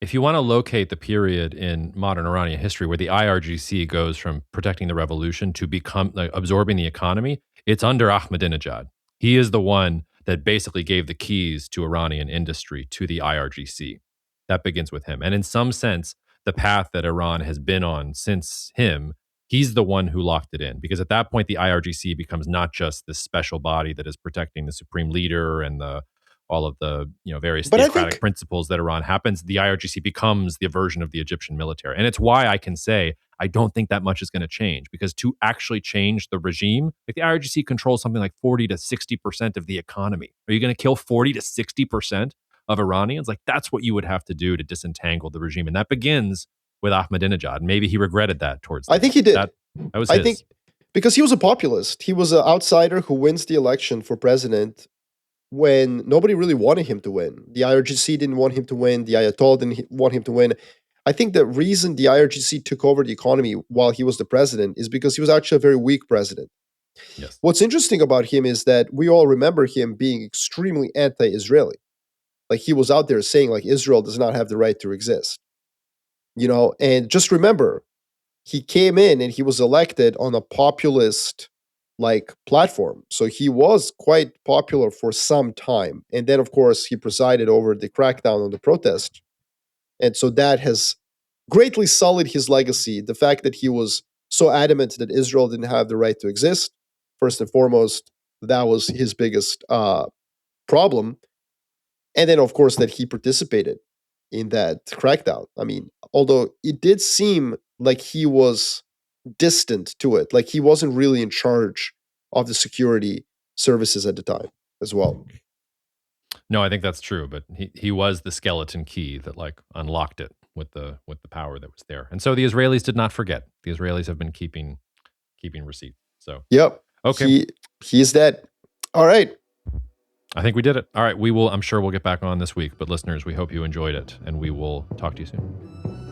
if you want to locate the period in modern Iranian history where the IRGC goes from protecting the revolution to become absorbing the economy, it's under Ahmadinejad. He is the one that basically gave the keys to Iranian industry to the IRGC. That begins with him. And in some sense, the path that Iran has been on since him, he's the one who locked it in. Because at that point, the IRGC becomes not just this special body that is protecting the supreme leader and the all of the various But I theocratic think principles that Iran happens, the IRGC becomes the version of the Egyptian military. And it's why I can say I don't think that much is going to change, because to actually change the regime, like the IRGC controls something like 40 to 60% of the economy. Are you going to kill 40 to 60% of Iranians? Like, that's what you would have to do to disentangle the regime. And that begins with Ahmadinejad. Maybe he regretted that towards I the think end. he did. That was I his. think because he was a populist. He was an outsider who wins the election for president when nobody really wanted him to win. The IRGC didn't want him to win. The Ayatollah didn't want him to win. I think the reason the IRGC took over the economy while he was the president is because he was actually a very weak president. Yes. What's interesting about him is that we all remember him being extremely anti-Israeli. Like, he was out there saying, like, Israel does not have the right to exist. And just remember, he came in and he was elected on a populist platform. So he was quite popular for some time. And then of course he presided over the crackdown on the protest. And so that has greatly sullied his legacy. The fact that he was so adamant that Israel didn't have the right to exist, first and foremost, that was his biggest problem. And then of course that he participated in that crackdown. I mean, although it did seem like he was distant to it, like he wasn't really in charge of the security services at the time as well. No, I think that's true, but he was the skeleton key that unlocked it with the power that was there. And so the Israelis did not forget. The Israelis have been keeping receipts. So Yep. okay. He's dead. All right. I think we did it. All right, I'm sure we'll get back on this week, but listeners, we hope you enjoyed it, and we will talk to you soon.